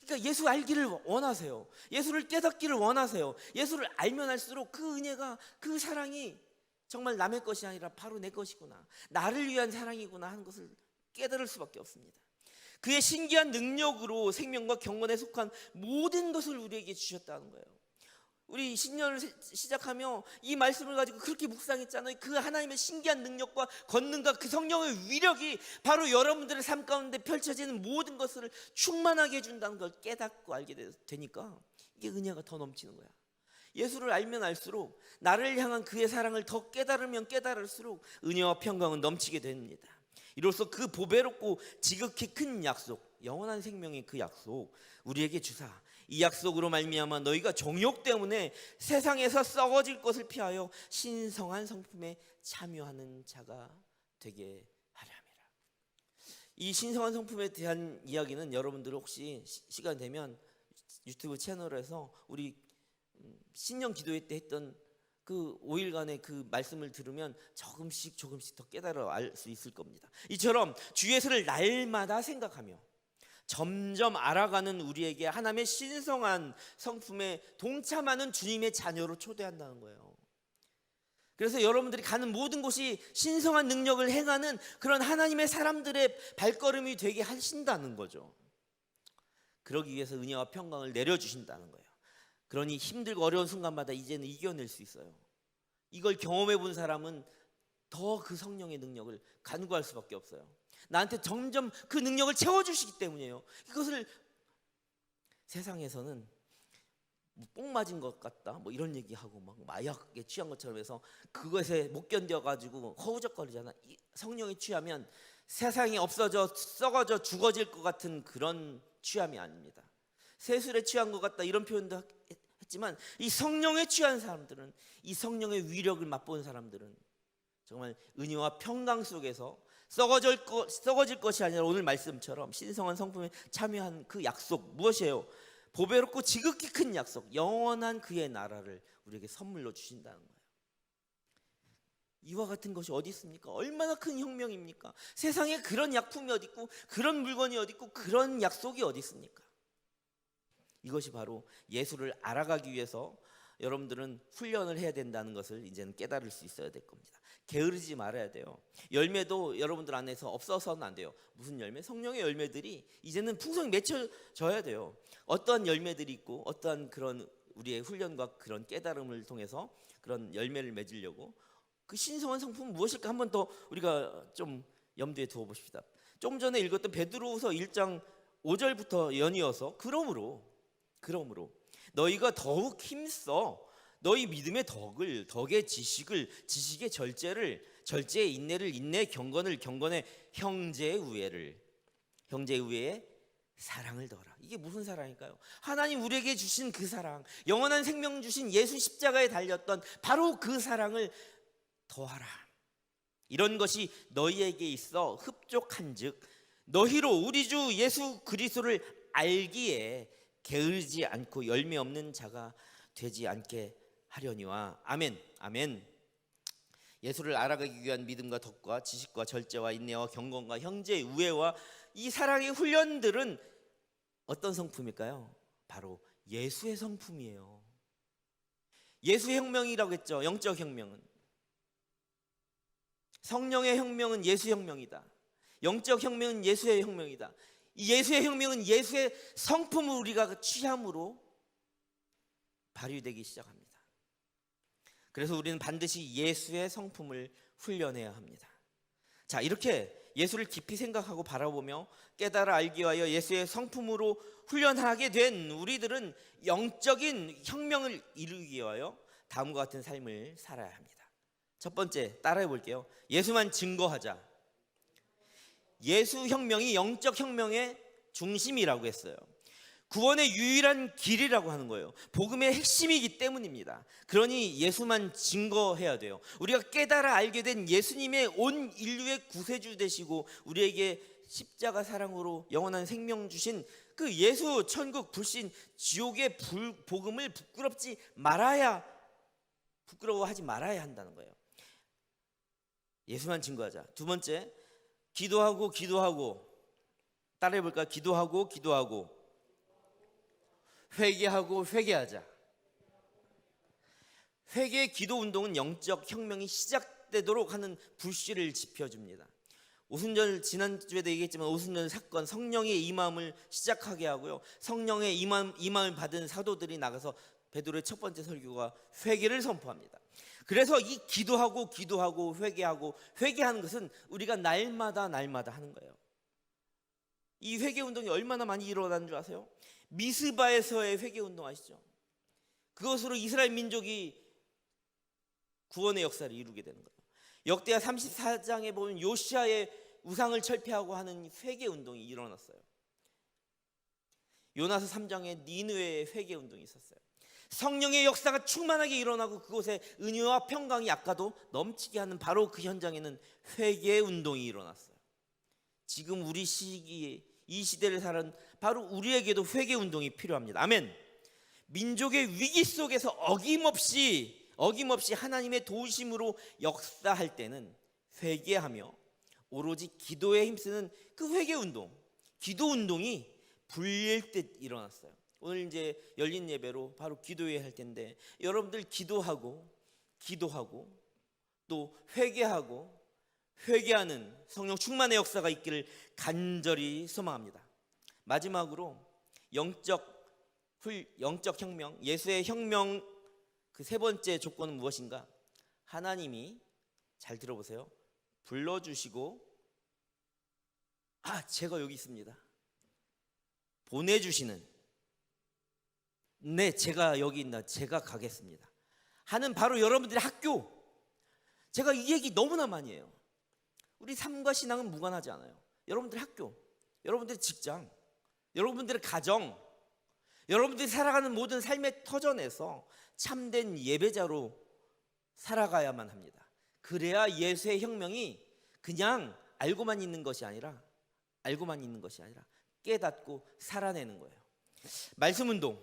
그러니까 예수 알기를 원하세요. 예수를 깨닫기를 원하세요. 예수를 알면 알수록 그 은혜가, 그 사랑이 정말 남의 것이 아니라 바로 내 것이구나, 나를 위한 사랑이구나 하는 것을 깨달을 수밖에 없습니다. 그의 신기한 능력으로 생명과 경건에 속한 모든 것을 우리에게 주셨다는 거예요. 우리 신년을 시작하며 이 말씀을 가지고 그렇게 묵상했잖아요. 그 하나님의 신기한 능력과 권능과 그 성령의 위력이 바로 여러분들의 삶 가운데 펼쳐지는 모든 것을 충만하게 해준다는 걸 깨닫고 알게 되니까 이게 은혜가 더 넘치는 거야. 예수를 알면 알수록 나를 향한 그의 사랑을 더 깨달으면 깨달을수록 은혜와 평강은 넘치게 됩니다. 이로써 그 보배롭고 지극히 큰 약속, 영원한 생명의 그 약속 우리에게 주사 이 약속으로 말미암아 너희가 정욕 때문에 세상에서 썩어질 것을 피하여 신성한 성품에 참여하는 자가 되게 하려 함이라. 이 신성한 성품에 대한 이야기는 여러분들 혹시 시간 되면 유튜브 채널에서 우리 신년 기도회 때 했던 그 5일간의 그 말씀을 들으면 조금씩 더 깨달아 알 수 있을 겁니다. 이처럼 주 예수를 날마다 생각하며 점점 알아가는 우리에게 하나님의 신성한 성품에 동참하는 주님의 자녀로 초대한다는 거예요. 그래서 여러분들이 가는 모든 곳이 신성한 능력을 행하는 그런 하나님의 사람들의 발걸음이 되게 하신다는 거죠. 그러기 위해서 은혜와 평강을 내려주신다는 거예요. 그러니 힘들고 어려운 순간마다 이제는 이겨낼 수 있어요. 이걸 경험해 본 사람은 더 그 성령의 능력을 간구할 수밖에 없어요. 나한테 점점 그 능력을 채워주시기 때문이에요. 이것을 세상에서는 뽕 맞은 것 같다 뭐 이런 얘기하고 막 마약에 취한 것처럼 해서 그것에 못 견뎌가지고 허우적거리잖아. 성령에 취하면 세상이 없어져 썩어져 죽어질 것 같은 그런 취함이 아닙니다. 세술에 취한 것 같다 이런 표현도 했지만 이 성령에 취한 사람들은, 이 성령의 위력을 맛본 사람들은 정말 은혜와 평강 속에서 썩어질 것이 아니라 오늘 말씀처럼 신성한 성품에 참여한 그 약속, 무엇이에요? 보배롭고 지극히 큰 약속, 영원한 그의 나라를 우리에게 선물로 주신다는 거예요. 이와 같은 것이 어디 있습니까? 얼마나 큰 혁명입니까? 세상에 그런 약품이 어디 있고 그런 물건이 어디 있고 그런 약속이 어디 있습니까? 이것이 바로 예수를 알아가기 위해서 여러분들은 훈련을 해야 된다는 것을 이제는 깨달을 수 있어야 될 겁니다. 게으르지 말아야 돼요. 열매도 여러분들 안에서 없어서는 안 돼요. 무슨 열매? 성령의 열매들이 이제는 풍성히 맺혀져야 돼요. 어떠한 열매들이 있고 어떠한 그런 우리의 훈련과 그런 깨달음을 통해서 그런 열매를 맺으려고 그 신성한 성품은 무엇일까 한번 더 우리가 좀 염두에 두어 보십시다. 좀 전에 읽었던 베드로후서 1장 5절부터 연이어서 그러므로 너희가 더욱 힘써 너희 믿음의 덕의 지식의 절제의 인내를 인내, 경건의 형제의 우애에 사랑을 더하라. 이게 무슨 사랑일까요? 하나님 우리에게 주신 그 사랑, 영원한 생명 주신 예수 십자가에 달렸던 바로 그 사랑을 더하라. 이런 것이 너희에게 있어 흡족한즉 너희로 우리 주 예수 그리스도를 알기에 게으르지 않고 열매 없는 자가 되지 않게 하려니와. 아멘. 아멘. 예수를 알아가기 위한 믿음과 덕과 지식과 절제와 인내와 경건과 형제의 우애와 이 사랑의 훈련들은 어떤 성품일까요? 바로 예수의 성품이에요. 예수의 혁명이라고 했죠. 영적 혁명은. 성령의 혁명은 예수의 혁명이다. 영적 혁명은 예수의 혁명이다. 이 예수의 혁명은 예수의 성품을 우리가 취함으로 발휘되기 시작합니다. 그래서 우리는 반드시 예수의 성품을 훈련해야 합니다. 자, 이렇게 예수를 깊이 생각하고 바라보며 깨달아 알기 위하여 예수의 성품으로 훈련하게 된 우리들은 영적인 혁명을 이루기 위하여 다음과 같은 삶을 살아야 합니다. 첫 번째, 따라해 볼게요. 예수만 증거하자. 예수 혁명이 영적 혁명의 중심이라고 했어요. 구원의 유일한 길이라고 하는 거예요. 복음의 핵심이기 때문입니다. 그러니 예수만 증거해야 돼요. 우리가 깨달아 알게 된 예수님의 온 인류의 구세주 되시고 우리에게 십자가 사랑으로 영원한 생명 주신 그 예수, 천국, 불신, 지옥의 복음을 부끄러워하지 말아야 한다는 거예요. 예수만 증거하자. 두 번째, 기도하고 따라해 볼까요? 기도하고 회개하자. 회개 기도 운동은 영적 혁명이 시작되도록 하는 불씨를 지펴줍니다. 지난주에도 얘기했지만 오순절 사건, 성령의 임함을 시작하게 하고요. 성령의 임함을 받은 사도들이 나가서 베드로의 첫 번째 설교가 회개를 선포합니다. 그래서 이 기도하고 회개하는 것은 우리가 날마다 하는 거예요. 이 회개 운동이 얼마나 많이 일어나는 줄 아세요? 미스바에서의 회개 운동 아시죠? 그것으로 이스라엘 민족이 구원의 역사를 이루게 되는 거예요. 역대하 34장에 보면 요시아의 우상을 철폐하고 하는 회개 운동이 일어났어요. 요나서 3장에 니느웨의 회개 운동이 있었어요. 성령의 역사가 충만하게 일어나고 그곳에 은혜와 평강이 아까도 넘치게 하는 바로 그 현장에는 회개 운동이 일어났어요. 지금 우리 시기에 이 시대를 사는 바로 우리에게도 회개 운동이 필요합니다. 아멘. 민족의 위기 속에서 어김없이 하나님의 도우심으로 역사할 때는 회개하며 오로지 기도에 힘쓰는 그 회개 운동, 기도 운동이 불릴 듯 일어났어요. 오늘 이제 열린 예배로 바로 기도해야 할 텐데 여러분들 기도하고 또 회개하는 성령 충만의 역사가 있기를 간절히 소망합니다. 마지막으로 영적 혁명, 예수의 혁명 그 세 번째 조건은 무엇인가? 하나님이, 잘 들어보세요, 불러주시고 제가 여기 있습니다, 보내주시는, 네 제가 여기 있나, 제가 가겠습니다 하는 바로 여러분들의 학교. 제가 이 얘기 너무나 많이 해요. 우리 삶과 신앙은 무관하지 않아요. 여러분들의 학교, 여러분들의 직장, 여러분들의 가정, 여러분들이 살아가는 모든 삶의 터전에서 참된 예배자로 살아가야만 합니다. 그래야 예수의 혁명이 그냥 알고만 있는 것이 아니라 깨닫고 살아내는 거예요. 말씀 운동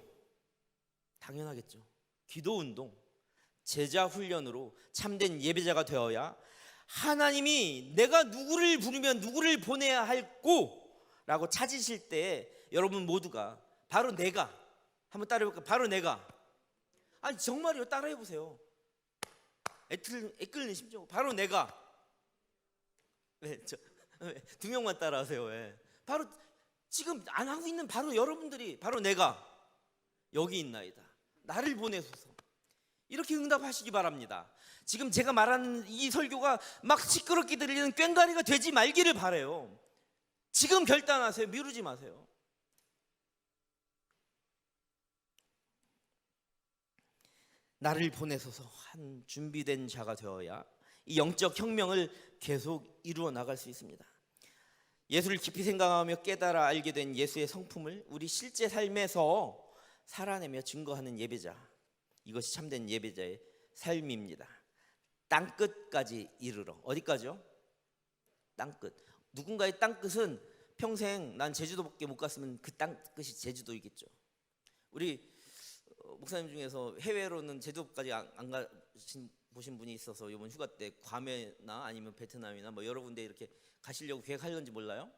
당연하겠죠. 기도 운동, 제자 훈련으로 참된 예배자가 되어야 하나님이 내가 누구를 부르면 누구를 보내야 할꼬라고 찾으실 때 여러분 모두가 바로 내가, 한번 따라해볼까요? 바로 내가, 아니 정말요, 따라해보세요. 애끓는 심정, 바로 내가. 두 명만 따라하세요. 왜? 바로 지금 안 하고 있는 바로 여러분들이, 바로 내가 여기 있나이다, 나를 보내소서, 이렇게 응답하시기 바랍니다. 지금 제가 말하는 이 설교가 막 시끄럽게 들리는 꽹과리가 되지 말기를 바라요. 지금 결단하세요. 미루지 마세요. 나를 보내소서 한 준비된 자가 되어야 이 영적 혁명을 계속 이루어 나갈 수 있습니다. 예수를 깊이 생각하며 깨달아 알게 된 예수의 성품을 우리 실제 삶에서 살아내며 증거하는 예배자, 이것이 참된 예배자의 삶입니다. 땅끝까지 이르러. 어디까지요? 땅끝. 누군가의 땅끝은 평생 난 제주도밖에 못 갔으면 그 땅끝이 제주도이겠죠. 우리 목사님 중에서 해외로는 제주도까지 안 가신 보신 분이 있어서 이번 휴가 때 괌이나 아니면 베트남이나 뭐 여러 군데 이렇게 가시려고 계획하는지 몰라요.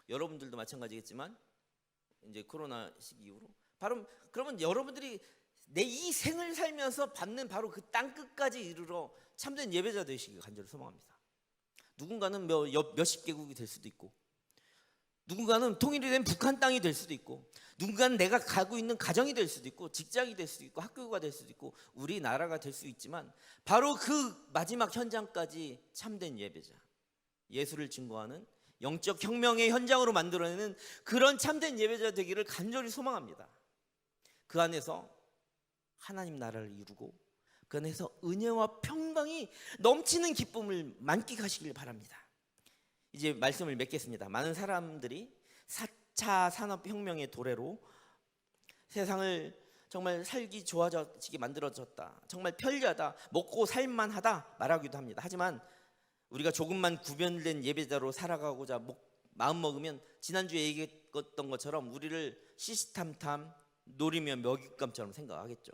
여러분들도 마찬가지겠지만 이제 코로나 시기 이후로 바로 그러면 여러분들이 내 이 생을 살면서 받는 바로 그 땅끝까지 이르러 참된 예배자 되시길 간절히 소망합니다. 누군가는 몇십 개국이 될 수도 있고, 누군가는 통일이 된 북한 땅이 될 수도 있고, 누군가는 내가 가고 있는 가정이 될 수도 있고, 직장이 될 수도 있고, 학교가 될 수도 있고, 우리나라가 될 수 있지만 바로 그 마지막 현장까지 참된 예배자, 예수를 증거하는 영적 혁명의 현장으로 만들어내는 그런 참된 예배자 되기를 간절히 소망합니다. 그 안에서 하나님 나라를 이루고 그 안에서 은혜와 평강이 넘치는 기쁨을 만끽하시길 바랍니다. 이제 말씀을 맺겠습니다. 많은 사람들이 4차 산업혁명의 도래로 세상을 정말 살기 좋아지게 만들어졌다, 정말 편리하다, 먹고 살만하다 말하기도 합니다. 하지만 우리가 조금만 구별된 예배자로 살아가고자 마음먹으면 지난주에 얘기했던 것처럼 우리를 시시탐탐 노리며 먹잇감처럼 생각하겠죠.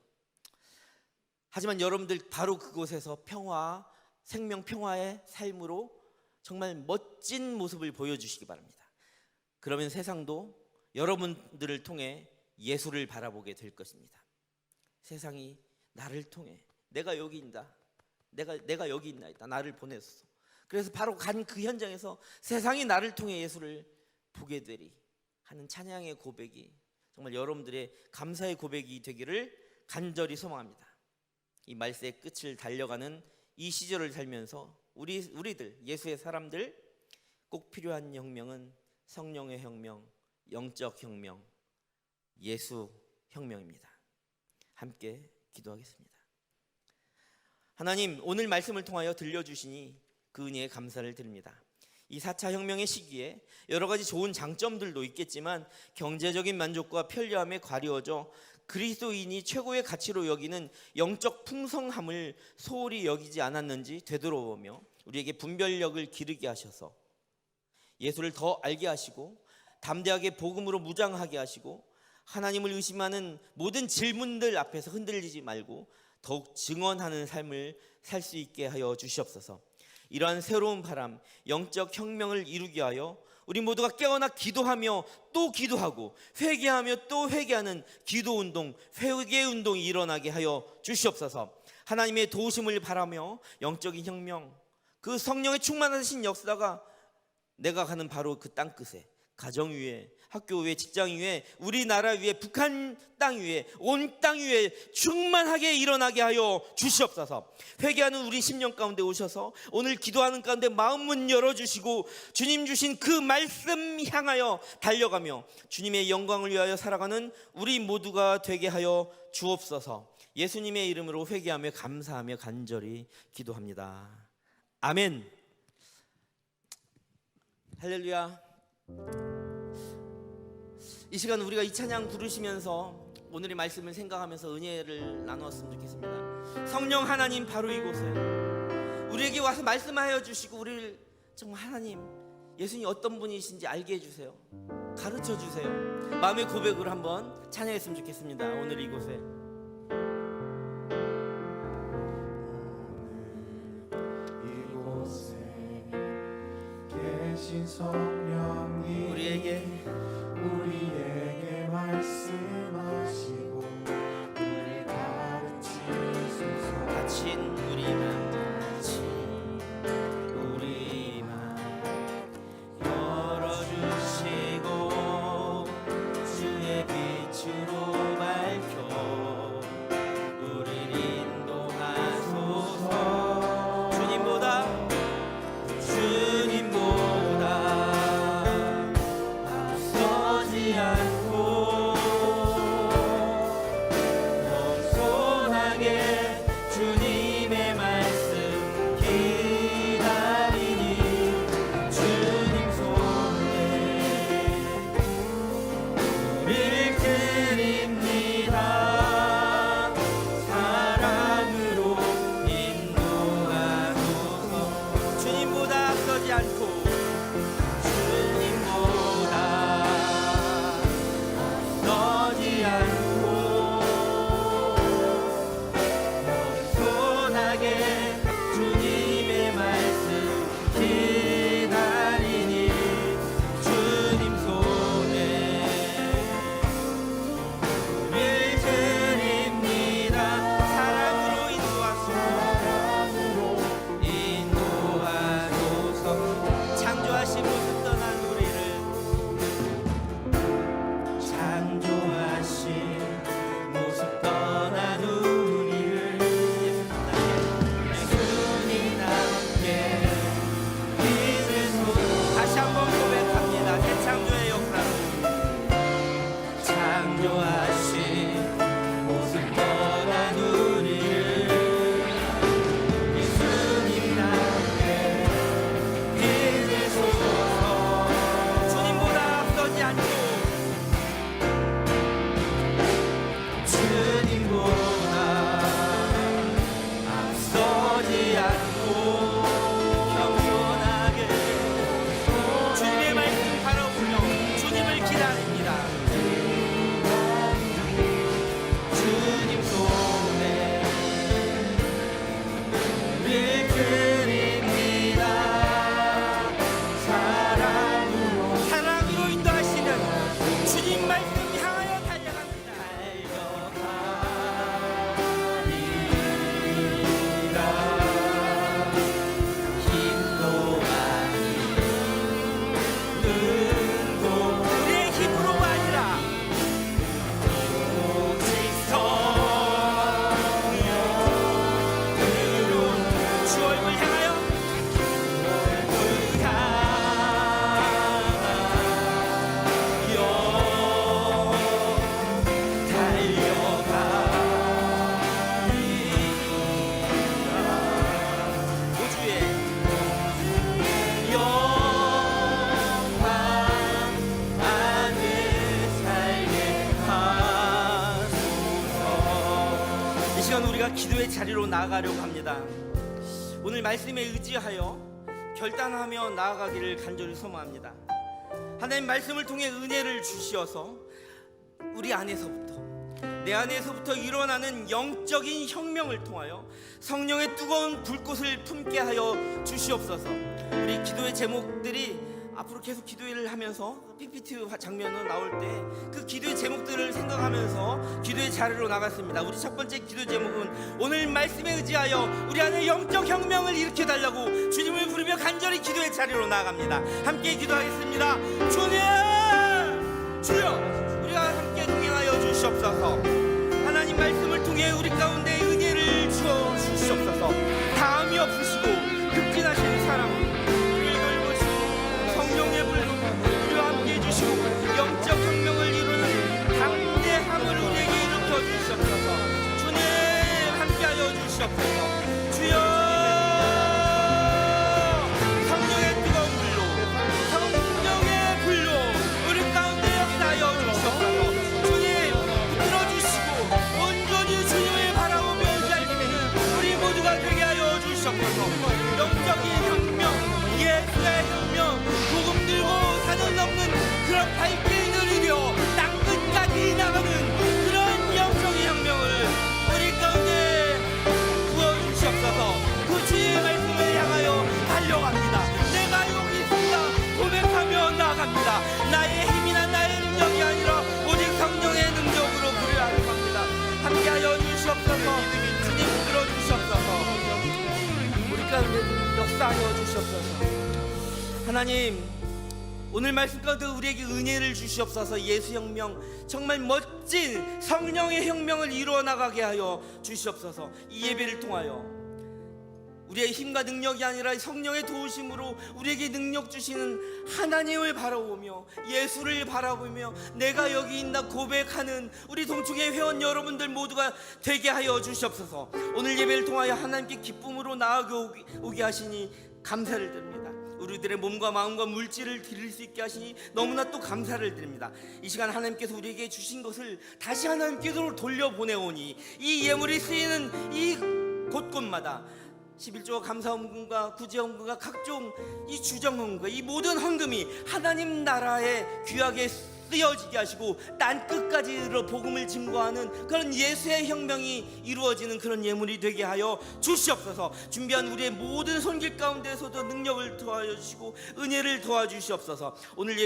하지만 여러분들 바로 그곳에서 평화, 생명 평화의 삶으로 정말 멋진 모습을 보여주시기 바랍니다. 그러면 세상도 여러분들을 통해 예수를 바라보게 될 것입니다. 세상이 나를 통해 내가 여기 있다, 내가 여기 있나이다, 나를 보내소서. 그래서 바로 간 그 현장에서 세상이 나를 통해 예수를 보게 되리 하는 찬양의 고백이 정말 여러분들의 감사의 고백이 되기를 간절히 소망합니다. 이 말세의 끝을 달려가는 이 시절을 살면서 우리들 예수의 사람들 꼭 필요한 혁명은 성령의 혁명, 영적 혁명, 예수 혁명입니다. 함께 기도하겠습니다. 하나님, 오늘 말씀을 통하여 들려주시니 그 은혜에 감사를 드립니다. 이 4차 혁명의 시기에 여러 가지 좋은 장점들도 있겠지만 경제적인 만족과 편리함에 가리워져 그리스도인이 최고의 가치로 여기는 영적 풍성함을 소홀히 여기지 않았는지 되돌아보며 우리에게 분별력을 기르게 하셔서 예수를 더 알게 하시고 담대하게 복음으로 무장하게 하시고 하나님을 의심하는 모든 질문들 앞에서 흔들리지 말고 더욱 증언하는 삶을 살 수 있게 하여 주시옵소서. 이러한 새로운 바람, 영적 혁명을 이루게 하여 우리 모두가 깨어나 기도하며 또 기도하고 회개하며 또 회개하는 기도운동, 회개운동이 일어나게 하여 주시옵소서. 하나님의 도우심을 바라며 영적인 혁명, 그 성령의 충만하신 역사가 내가 가는 바로 그 땅끝에, 가정 위에, 학교 위에, 직장 위에, 우리나라 위에, 북한 땅 위에, 온 땅 위에 충만하게 일어나게 하여 주시옵소서. 회개하는 우리 심령 가운데 오셔서 오늘 기도하는 가운데 마음 문 열어주시고 주님 주신 그 말씀 향하여 달려가며 주님의 영광을 위하여 살아가는 우리 모두가 되게 하여 주옵소서. 예수님의 이름으로 회개하며 감사하며 간절히 기도합니다. 아멘. 할렐루야. 이 시간 우리가 이 찬양 부르시면서 오늘의 말씀을 생각하면서 은혜를 나누었으면 좋겠습니다. 성령 하나님, 바로 이곳에 우리에게 와서 말씀하여 주시고 우리를 정말 하나님, 예수님이 어떤 분이신지 알게 해주세요. 가르쳐 주세요. 마음의 고백으로 한번 찬양했으면 좋겠습니다. 오늘 이곳에 계신 성령님 우리에게 말씀하시고 우리 가르치소서. 갇힌 우리만 열어주시고 주의 빛으로 밝혀 우릴 인도하소서. 주님보다 앞서지 않고 겸손하게 주님의 말씀 기다리니 주님 손에 우릴 드립니다. 사랑으로 인도하소서. 주님보다 앞서지 않고 주님의 말씀 기다리니 주님 손에 우릴 드립니다. 사랑으로 인도하소서. 창조하신 모습 떠난 우리를, 창조하신 모습 떠난 우리를 다시 한번 고백합니다. 대창조의 역사로 창조하신 모습 떠난 우리를 예수님답게 믿으소서. 주님보다 앞서지 않고 주님보다 앞서지 않고 겸손하게 주님의 말씀 바라보며 주님을 기다립니다. 주님 손에 우릴 드립니다. 사랑으로 인도하시는 주님 말씀 향하여 달려갑니다. 우리의 힘으로가 아니라 오직 성령으로 주 얼굴 향하여 우주의 영광 안에 살게 하소서. 이 시간 우리가 기도의 자리로 나아가려고 합니다. 오늘 말씀에 의지하여 결단하며 나아가기를 간절히 소망합니다. 하나님 말씀을 통해 은혜를 주시어서 우리 안에서부터, 내 안에서부터 일어나는 영적인 혁명을 통하여 성령의 뜨거운 불꽃을 품게 하여 주시옵소서. 우리 기도의 제목들이 앞으로 계속 기도회를 하면서 PPT 장면으로 나올 때 그 기도의 제목들을 생각하면서 기도의 자리로 나갔습니다. 우리 첫 번째 기도 제목은 오늘 말씀에 의지하여 우리 안에 영적 혁명을 일으켜달라고 주님을 부르며 간절히 기도의 자리로 나아갑니다. 함께 기도하겠습니다. 주님, 주여, 우리가 함께 동행하여 주시옵소서. 하나님 말씀을 통해 우리 가운데 은혜를 주어 주시옵소서. 다음이 없으시고 급진하신 사랑, 성령의 불로 우리와 함께 해주시고 영적 혁명을 이루는 강대함을 우리에게 일으켜 주시옵소서. 주님, 함께하여 주시옵소서. 주여, 성령의 뜨거운 불로, 성령의 불로 우리 가운데 역사하여 주시옵소서. 주님, 붙들어 주시고 온전히 주님을 바라보며 의지할 수 있는 우리 모두가 되게 하여 주시옵소서. 영적인 혁명, 예수의 혁명, 복음 들고 산을 넘는 그런 발길을 이루어 땅끝까지 나가는 그런 영적인 혁명을 우리 가운데 부어주시옵소서. 그 주의 말씀을 향하여 달려갑니다. 내가 여기 있습니다 고백하며 나아갑니다. 나의 힘이나 나의 능력이 아니라 오직 성령의 능력으로 그를 알아갑니다. 함께하여 주시옵소서. 주님, 들어 주시옵소서. 우리 가운데 역사하여 주시옵소서. 하나님, 오늘 말씀 가운데 우리에게 은혜를 주시옵소서. 예수혁명, 정말 멋진 성령의 혁명을 이루어 나가게 하여 주시옵소서. 이 예배를 통하여 우리의 힘과 능력이 아니라 성령의 도우심으로 우리에게 능력 주시는 하나님을 바라보며 예수를 바라보며 내가 여기 있나 고백하는 우리 동충의 회원 여러분들 모두가 되게 하여 주시옵소서. 오늘 예배를 통하여 하나님께 기쁨으로 나아오게 하시니 감사를 드립니다. 우리들의 몸과 마음과 물질을 드릴 수 있게 하시니 너무나 또 감사를 드립니다. 이 시간 하나님께서 우리에게 주신 것을 다시 하나님께로 돌려보내오니 이 예물이 쓰이는 이 곳곳마다 11조 감사헌금과 구제헌금과 각종 이 주정헌금과 이 모든 헌금이 하나님 나라에 귀하게 쓰여지게 하시고 땅 끝까지 이르러 복음을 증거하는 그런 예수의 혁명이 이루어지는 그런 예물이 되게 하여 주시옵소서. 준비한 우리의 모든 손길 가운데서도 능력을 도와주시고 주시고 은혜를 도와주시옵소서. 오늘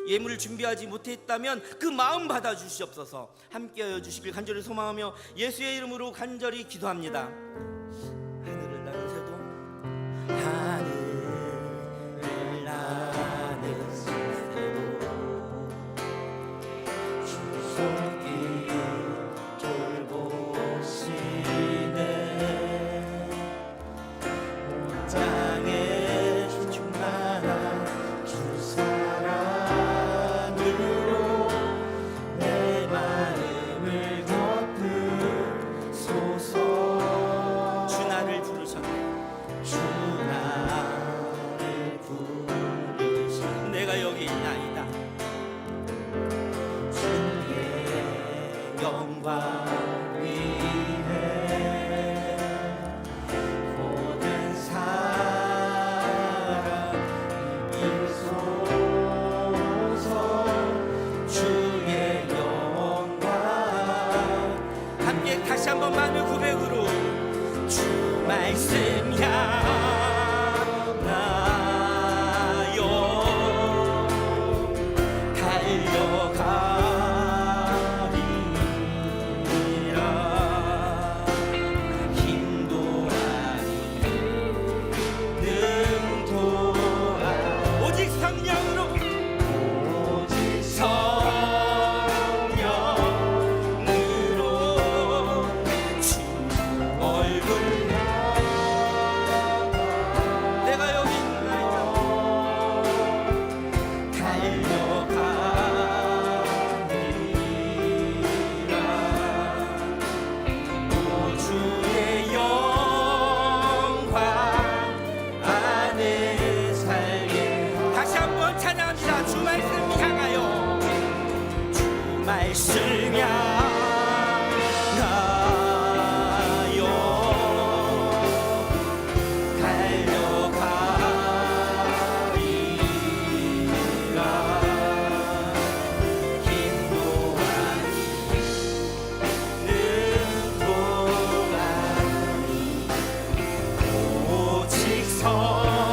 예물을 준비하지 못했다면 그 마음 받아 주시옵소서. 함께하여 주시길 간절히 소망하며 예수의 이름으로 간절히 기도합니다. 하늘을 나는 새도 하늘을 나는 새도 손길 돌보시네 온 땅에 충만한 주 사랑으로 내 마음을 덮으소서. 주 나를 부르셨네. 주 나를 부르시네 내가 여기 있나이다. 영광 위에 모든 사람 이소서. 주의 영광 함께 다시 한번 마음의 고백으로 주 말씀 향하여 달려가리라. 힘도 아니 능도 아니 오직 성령으로 오직 성령으로 주 얼굴 내가 여기 있나이다. 달려가리라. 오 주의 영광 안에 살게 다시 한번 찬양합니다. 주 말씀 향하여 주 말씀 향하여 달려가리라. 힘도 아니 능도 아니 오직 성령으로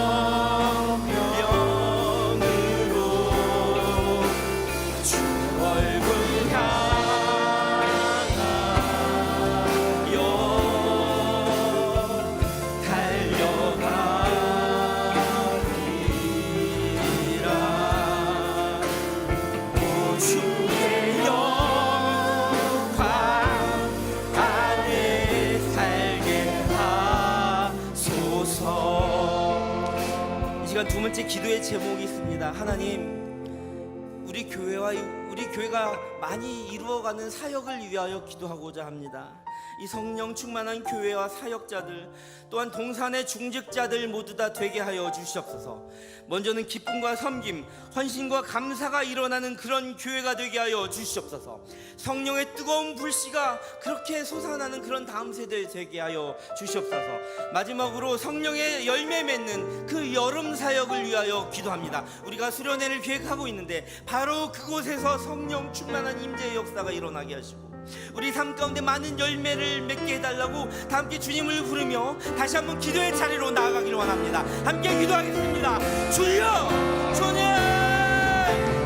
시간 두 번째 기도의 제목이 있습니다. 하나님, 우리 교회가 많이 이루어가는 사역을 위하여 기도하고자 합니다. 이 성령 충만한 교회와 사역자들, 또한 동산의 중직자들 모두 다 되게 하여 주시옵소서. 먼저는 기쁨과 섬김, 헌신과 감사가 일어나는 그런 교회가 되게 하여 주시옵소서. 성령의 뜨거운 불씨가 그렇게 솟아나는 그런 다음 세대 되게 하여 주시옵소서. 마지막으로 성령의 열매 맺는 그 여름 사역을 위하여 기도합니다. 우리가 수련회를 계획하고 있는데 바로 그곳에서 성령 충만한 임재의 역사가 일어나게 하시고 우리 삶 가운데 많은 열매를 맺게 해달라고 다 함께 주님을 부르며 다시 한번 기도의 자리로 나아가기를 원합니다. 함께 기도하겠습니다. 주여, 주님,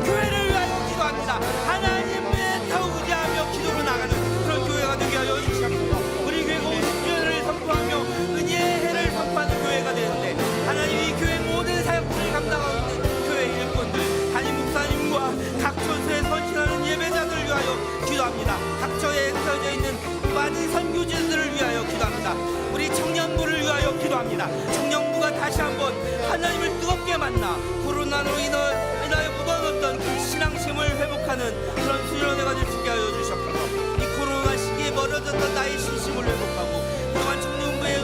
교회를 위하여 기도합니다. 하나님의 더욱 의지하며 기도로 나가는 그런 교회가 되게 하여 주시옵소서. 우리 교회가 50주년을 선포하며 은혜의 해를 선포하는 교회가 되는데 하나님, 이 교회 모든 사역들을 감당하고 있는 교회 일꾼들, 담임 목사님과 각 처소에 선신하는 예배자들을 위하여 기도합니다. 각 처에 서져 있는 많은 선교지들을 위하여 기도합니다. 우리 청년부를 위하여 기도합니다. 청년부가 다시 한번 하나님을 뜨겁게 만나 코로나로 인하여 묻어놨던 그 신앙심을 회복하는 그런 수련회가 될 수 있게 하여 주시옵소서. 이 코로나 시기에 멀어졌던 나의 신심을 회복하고 그동안 청년부에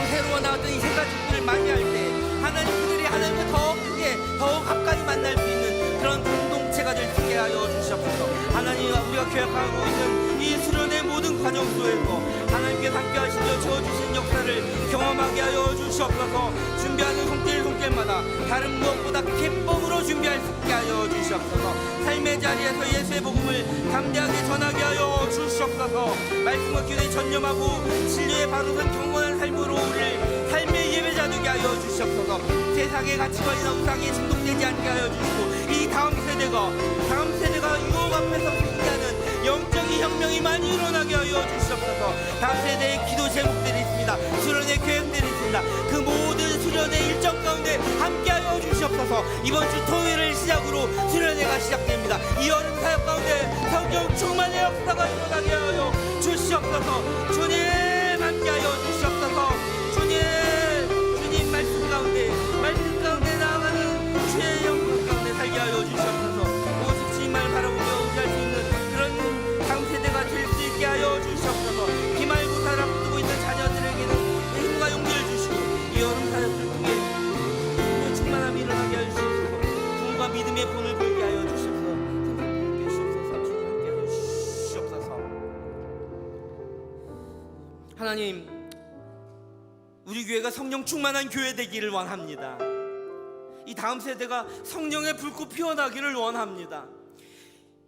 새로 나왔던 이 세 가지들을 맞이할 때 하나님, 그들이 하나님과 더 크게 더 가까이 만날 수 있는 그런 공동체가 될 수 있게 하여 주시옵소서. 하나님, 우리가 계획하고 있는 이 수련의 모든 과정 속에서 하나님께서 함께 하시며 저어주신 역사를 경험하게 하여 주시옵소서. 준비하는 손길마다 다른 무엇보다 기쁨으로 준비할 수 있게 하여 주시옵소서. 삶의 자리에서 예수의 복음을 담대하게 전하게 하여 주시옵소서. 말씀과 기도에 전념하고 진리의 바로선 경건한 삶으로 우리를 삶의 예배자 되게 하여 주시옵소서. 세상의 가치관이나 우상에 중독되지 않게 하여 주시고 이 다음 세대가 유혹 앞에서 승리하는 영적인 혁명이 많이 일어나게 하여 주시옵소서. 다음 세대의 기도 제목들이 있습니다. 수련의 계획들이 있습니다. 그 모든 수련의 일정 가운데 함께하여 주시옵소서. 이번 주 토요일을 시작으로 수련회가 시작됩니다. 이 여름 사역 가운데 성령 충만의 역사가 일어나게 하여 주시옵소서. 주님, 함께하여 주시옵소서. 주님 말씀 가운데 나아가는 주의 영광 가운데 살게 하여 주시옵소서. 오직 주님만 바라보며 의지할 수 있는 그런 다음 세대가 될 수 있게 하여 주시옵소서. 기말고사를 앞두고 있는 자녀들에게는 힘과 용기를 주시고 이 여름 사역을 통해 성령 충만함이 일어나게 하여 주시옵소서. 부흥과 믿음의 본을 불게 하여 주시옵소서. 성령 주시옵소서. 주님 함께 하여 주시옵소서. 하나님, 우리 교회가 성령 충만한 교회 되기를 원합니다. 이 다음 세대가 성령의 불꽃 피어나기를 원합니다.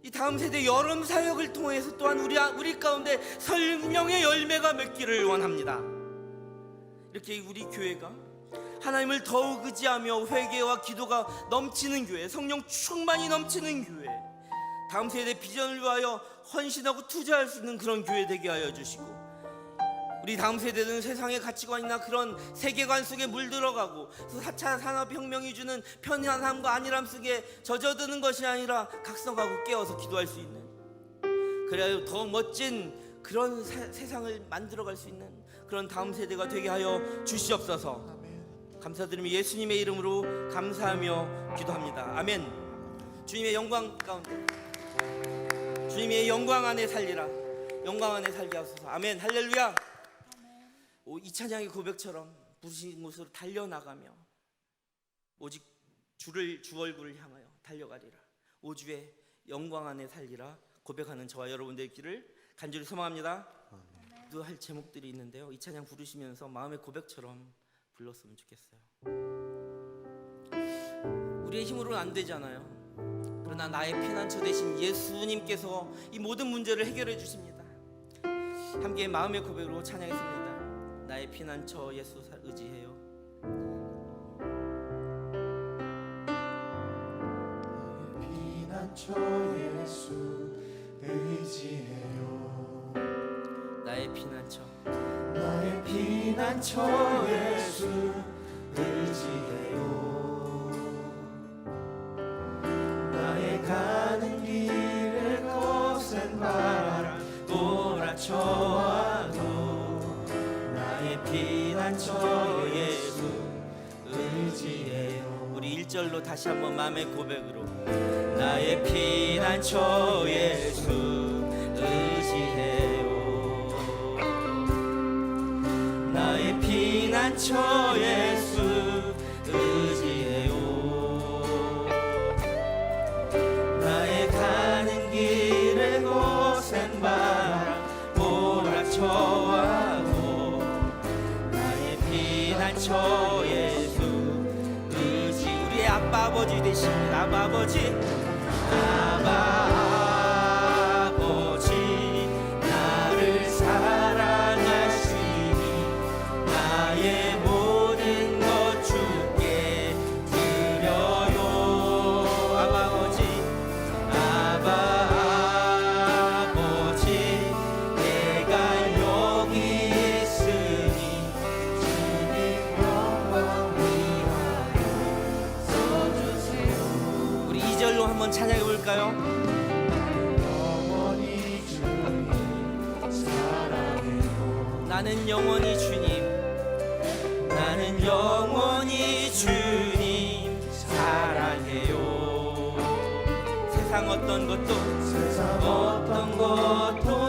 이 다음 세대 여름 사역을 통해서 또한 우리 가운데 성령의 열매가 맺기를 원합니다. 이렇게 우리 교회가 하나님을 더욱 의지하며 회개와 기도가 넘치는 교회, 성령 충만이 넘치는 교회, 다음 세대 비전을 위하여 헌신하고 투자할 수 있는 그런 교회 되게 하여 주시고 우리 다음 세대는 세상의 가치관이나 그런 세계관 속에 물들어가고 4차 산업혁명이 주는 편안함과 안일함 속에 젖어드는 것이 아니라 각성하고 깨어서 기도할 수 있는, 그래야 더 멋진 그런 세상을 만들어갈 수 있는 그런 다음 세대가 되게 하여 주시옵소서. 감사드리며 예수님의 이름으로 감사하며 기도합니다. 아멘. 주님의 영광 가운데, 주님의 영광 안에 살리라. 영광 안에 살게 하소서. 아멘. 할렐루야. 이 찬양의 고백처럼 부르신 곳으로 달려나가며 오직 주 얼굴을 향하여 달려가리라. 오주의 영광 안에 살리라 고백하는 저와 여러분들 있기를 간절히 소망합니다. 또 할 제목들이 있는데요, 이 찬양 부르시면서 마음의 고백처럼 불렀으면 좋겠어요. 우리의 힘으로는 안 되잖아요. 그러나 나의 피난처 되신 예수님께서 이 모든 문제를 해결해 주십니다. 함께 마음의 고백으로 찬양했습니다. 나의 피난처 예수 의지해요. 나의 피난처 예수 의지해요. 나의 피난처 예수 의지해요. 나의 가는 길에 거센 바람 몰아쳐와도 나의 피난처 예수 1절로 다시 한번 마음의 고백으로 나의 피난처 예수 의지해요. 나의 피난처 예수 의지해요. 나의 가는 길에 거센 바람 몰아쳐와도 나의 피난처 예수 의지. 우리의 아빠 아버지 되십니다. 아빠 아버지, 아빠 아버지 나를 사랑하시니 나의 모든 것 주께 드려요. 아빠 아버지, 아빠 아버지 내가 여기 있으니 주님 영광 위하여 써주세요. 우리 2절로 한번 찬양해 볼까요? 영원히 주님 사랑해요. 나는 영원히 주님, 나는 영원히 주님 사랑해요. 세상 어떤 것도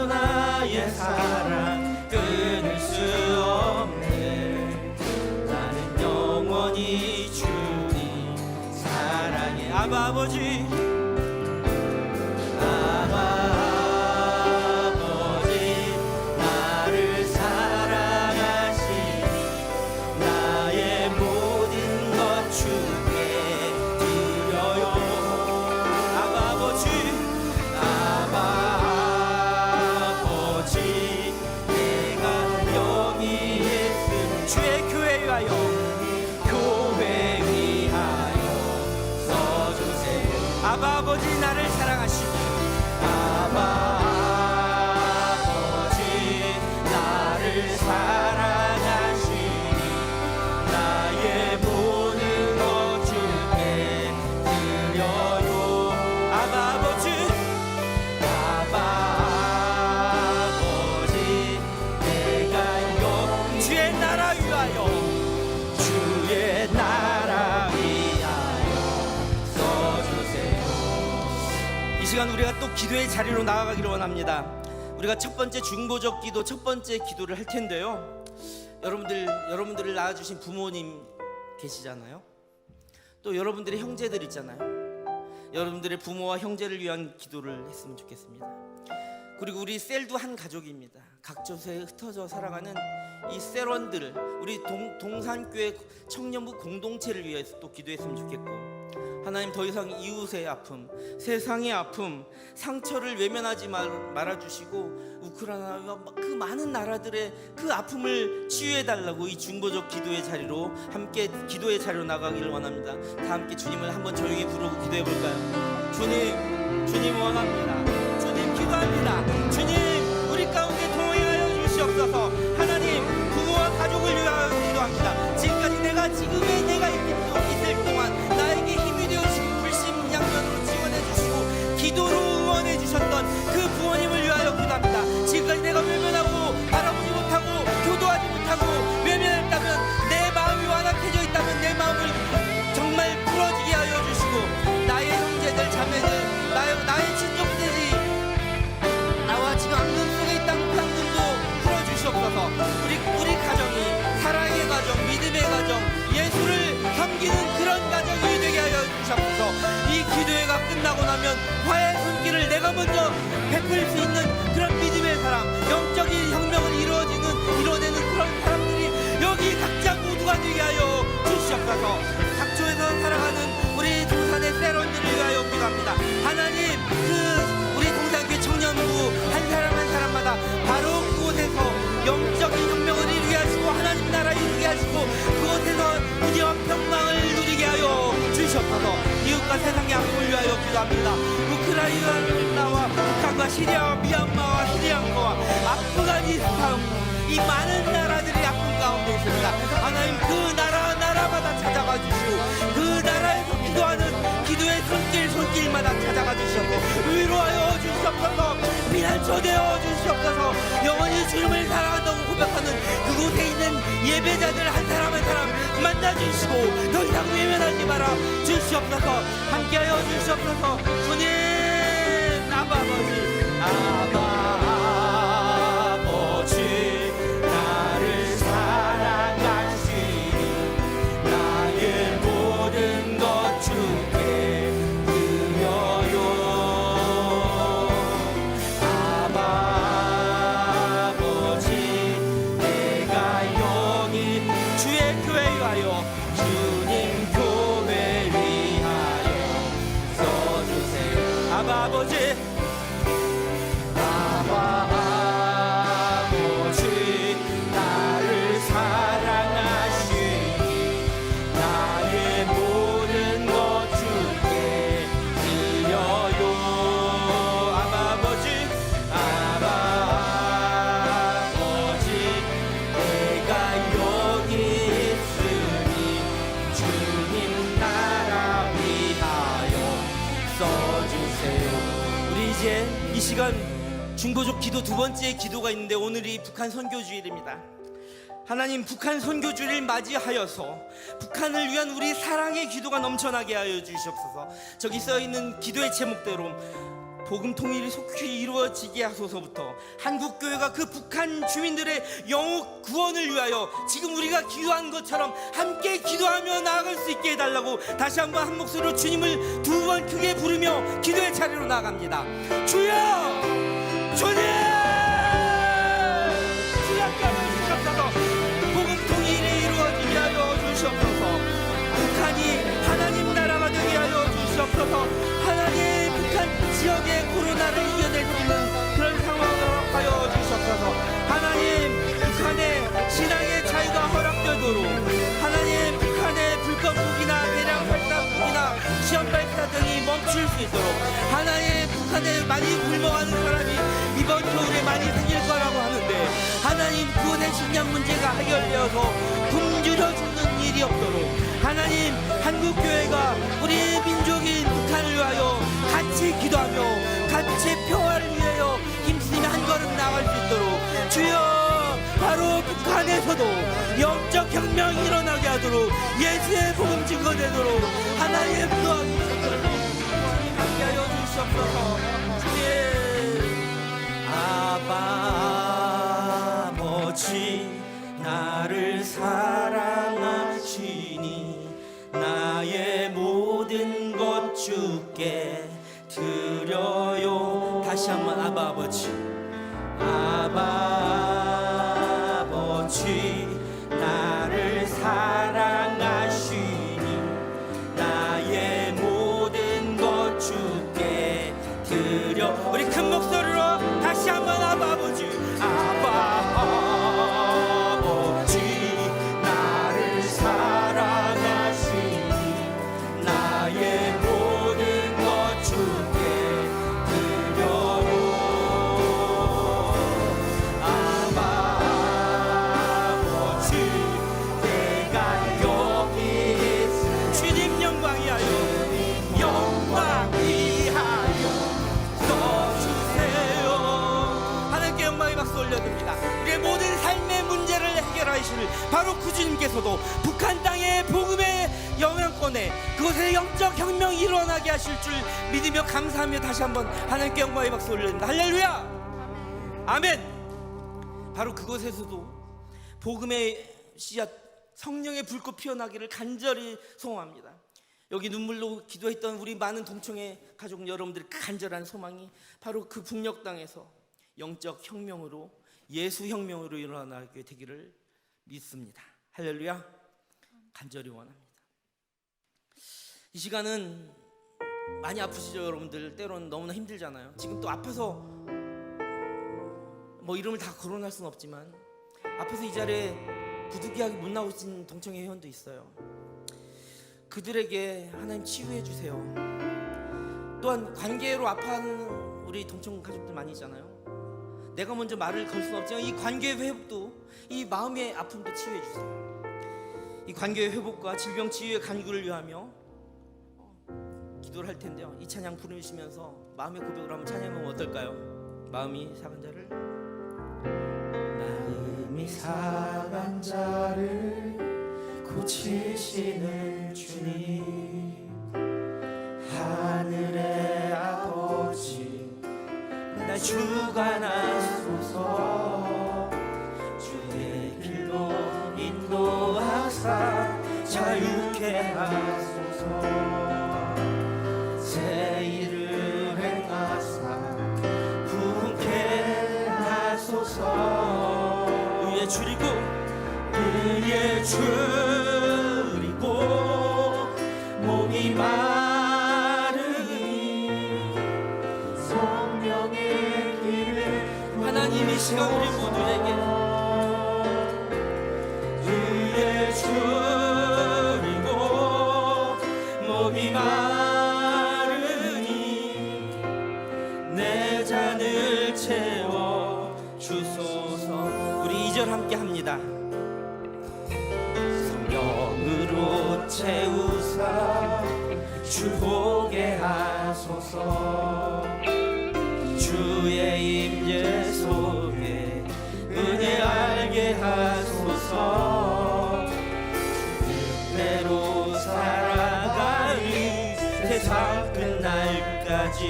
나의 사랑 끊을 수 없네. 나는 영원히 주님 사랑해. 아바 아버지, 아바 아버지 나를 사랑하시니 나의 모든 것 주께 드려요. 아바 아버지, 아바 아버지 내가 여기 있음 주의 교회 위하여, 교회 위하여 써주세요. 아바 아버지 나를 사랑하시니 아바 아버지 나를 사랑하시니 나의 모든 것 주께 드려요. 아바 아버지, 아바 아버지 내가 주의 나라 위하여, 주의 나라 위하여 써주세요. 이 시간 우리가 또 기도의 자리로 나아가기를 원합니다. 우리가 첫 번째 중보적 기도, 첫 번째 기도를 할 텐데요. 여러분들을 낳아주신 부모님 계시잖아요. 또 여러분들의 형제들 있잖아요. 여러분들의 부모와 형제를 위한 기도를 했으면 좋겠습니다. 그리고 우리 셀도 한 가족입니다. 각 곳에 흩어져 살아가는 이 셀원들, 우리 동산교회 청년부 공동체를 위해서 또 기도했으면 좋겠고, 하나님 더 이상 이웃의 아픔, 세상의 아픔, 상처를 외면하지 말아주시고 우크라이나와 그 많은 나라들의 그 아픔을 치유해달라고 이 중보적 기도의 자리로 함께 기도의 자리로 나가기를 원합니다. 다 함께 주님을 한번 조용히 부르고 기도해볼까요? 주님 원합니다. 주님 기도합니다. 주님 우리 가운데 동행하여 주시옵소서. 하나님 부모와 가족을 위하여 기도합니다. 지금까지 내가 있을 동안 나에게 힘이 되어주시고 불신양면으로 지원해 주시고 기도로 응원해 주셨던 그 부모님을 위하여 기도합니다. 지금까지 내가 외면하고 바라보지 못하고 교도하지 못하고 외면했다면, 내 마음이 완악해져 있다면 내 마음을 정말 풀어지게 하여 주시고, 나의 형제들 자매들, 나의 친족들이 나와 지금 앙금 속에 있다는 그 앙금도 풀어주시옵소서. 우리 가정이 사랑의 가정, 믿음의 가정, 예수를 섬기는 그런 가정이 되게 하여 주시옵소서. 이 기도회가 끝나고 나면 화해의 손길을 내가 먼저 베풀 수 있는 그런 믿음의 사람, 영적인 혁명을 이뤄내는 그런 사람들이 여기 각자 모두가 되게 하여 주시옵소서. 각초에서 살아가는 우리 동산의 셀원들을 위하여 기도합니다. 하나님 우리 동산교회 청년부 한 사람 한 사람마다 바로 그곳에서 영적인 혁명을 이루게 하시고 하나님 나라 이루게 하시고 그곳에서 은혜와 평강을 누리게 하여 주시옵소서. 이웃과 세상의 아픔을 위하여 기도합니다. 우크라이나와 북한과 시리아와 미얀마와 스리랑카와 아프가니스탄, 이 많은 나라들이 아픔 가운데 있습니다. 하나님 그 나라마다 찾아가 주시고 그 나라에서 기도하는 기도의 손길마다 찾아가 주시옵소서. 위로하여 주시옵소서. 피난처 되어 주시옵소서. 영원히 주님을 사랑한다고 고백하는 그곳에 있는 예배자들 한 사람 한 사람 만나 주시고 더 이상 외면하지 임하라 주시옵소서. 함께하여 주시옵소서. 주님 아버지 나를 사랑하시니 나의 모든 것 주께 드려요. 아버지 내가 여기 주의 교회에 와요. 주님 교회 위하여 써주세요. 아버지 나를 사랑하시니 나의 모든 것 주께 드려요. 아버지 내가 여기 있으니 주님 나라 위하여 써주세요. 우리 이제 이 시간 중보적 기도 두 번째 기도가 있는데, 오늘이 북한 선교주일입니다. 하나님, 북한 선교주일을 맞이하여서 북한을 위한 우리 사랑의 기도가 넘쳐나게 하여 주시옵소서. 저기 써있는 기도의 제목대로 복음 통일이 속히 이루어지게 하소서부터 한국교회가 그 북한 주민들의 영혼 구원을 위하여 지금 우리가 기도한 것처럼 함께 기도하며 나아갈 수 있게 해달라고 다시 한번 한 목소리로 주님을 두 번 크게 부르며 기도의 자리로 나아갑니다. 주여! 주님! 주약감을 주셨소서. 복음 통일이 이루어지게 하여 주시옵소서. 북한이 하나님 나라가 되게 하여 주시옵소서. 하나님, 북한 지역의 코로나를 이겨낼 수 있는 그런 상황을 하여 주시옵소서. 하나님, 북한의 신앙의 자유가 허락되도록, 하나님, 북한의 불법 무기나 대량 살상 무기나 시험 발사 등이 멈출 수 있도록, 하나님, 북한에 많이 굶어가는 사람이 이번 겨울에 많이 생길 거라고 하는데, 하나님, 구원의 식량 문제가 해결되어서 굶주려 죽는 일이 없도록, 하나님, 한국교회가 우리 민족인 북한을 위하여 같이 기도하며 같이 평화를 위하여 힘쓰며 한 걸음 나갈 수 있도록, 주여, 바로 북한에서도 영적 혁명이 일어나게 하도록, 예수의 복음 증거되도록 하나님의 부도하기 있도록 함께하여 주시옵소서. 주의 아버지 나를 사랑하시니 나의 모든 것 주께 드려요. 다시 한번 아버지 나를 사랑하시니 나의 모든 것 주께 드려. 우리 큰 목소리로 다시 한번 아버지 나를 사랑하시니 나의 모든 것 주께 드려요. 아버지 내가 여기 있으니 주님 영광이하여 써주세요. 하나님께 영광의 박수 올려드립니다. 우리의 모든 삶의 문제를 해결하실 바로 그 주님께서도 북한 땅의 복음의 영향권에 그곳에 영적 혁명이 일어나게 하실 줄 믿으며 감사하며 다시 한번 하나님께 영광의 박수 올려드립니다. 할렐루야, 아멘. 바로 그곳에서도 복음의 씨앗, 성령의 불꽃 피어나기를 간절히 소망합니다. 여기 눈물로 기도했던 우리 많은 동청회 가족 여러분들의 간절한 소망이 바로 그 북녘 땅에서 영적 혁명으로, 예수 혁명으로 일어나게 되기를 믿습니다. 할렐루야, 간절히 원합니다. 이 시간은 많이 아프시죠 여러분들? 때로는 너무나 힘들잖아요. 지금 또 아파서 뭐 이름을 다 거론할 수는 없지만 앞에서 이 자리에 부득이하게 못 나오신 동청회 회원도 있어요. 그들에게 하나님 치유해 주세요. 또한 관계로 아파하는 우리 동청 가족들 많이 있잖아요. 내가 먼저 말을 걸 수는 없지만 이 관계의 회복도, 이 마음의 아픔도 치유해 주세요. 이 관계의 회복과 질병 치유의 간구를 위하며 기도를 할 텐데요. 이 찬양 부르시면서 마음의 고백을 한번 찬양하면 어떨까요? 마음이 상한 자를, 마음이 상한 자를 고치시는 주님 하늘의 아버지 날 주관하소서 주의 길로 인도하사 자유케 하소서 새 일을 행하사 부흥케 하소서 의에 줄이고 의에 줄이고 몸이 마르니 성령의 길을 하나님 이 시간 우리 모두에게 의에 줄이고 몸이 마르니 내 잔을 채워 주소서. 우리 2절 함께 합니다. 성령으로 채우사 주보게 하소서 주의 임재 속에 은혜 알게 하소서 뜻대로 살아가니 세상 끝날까지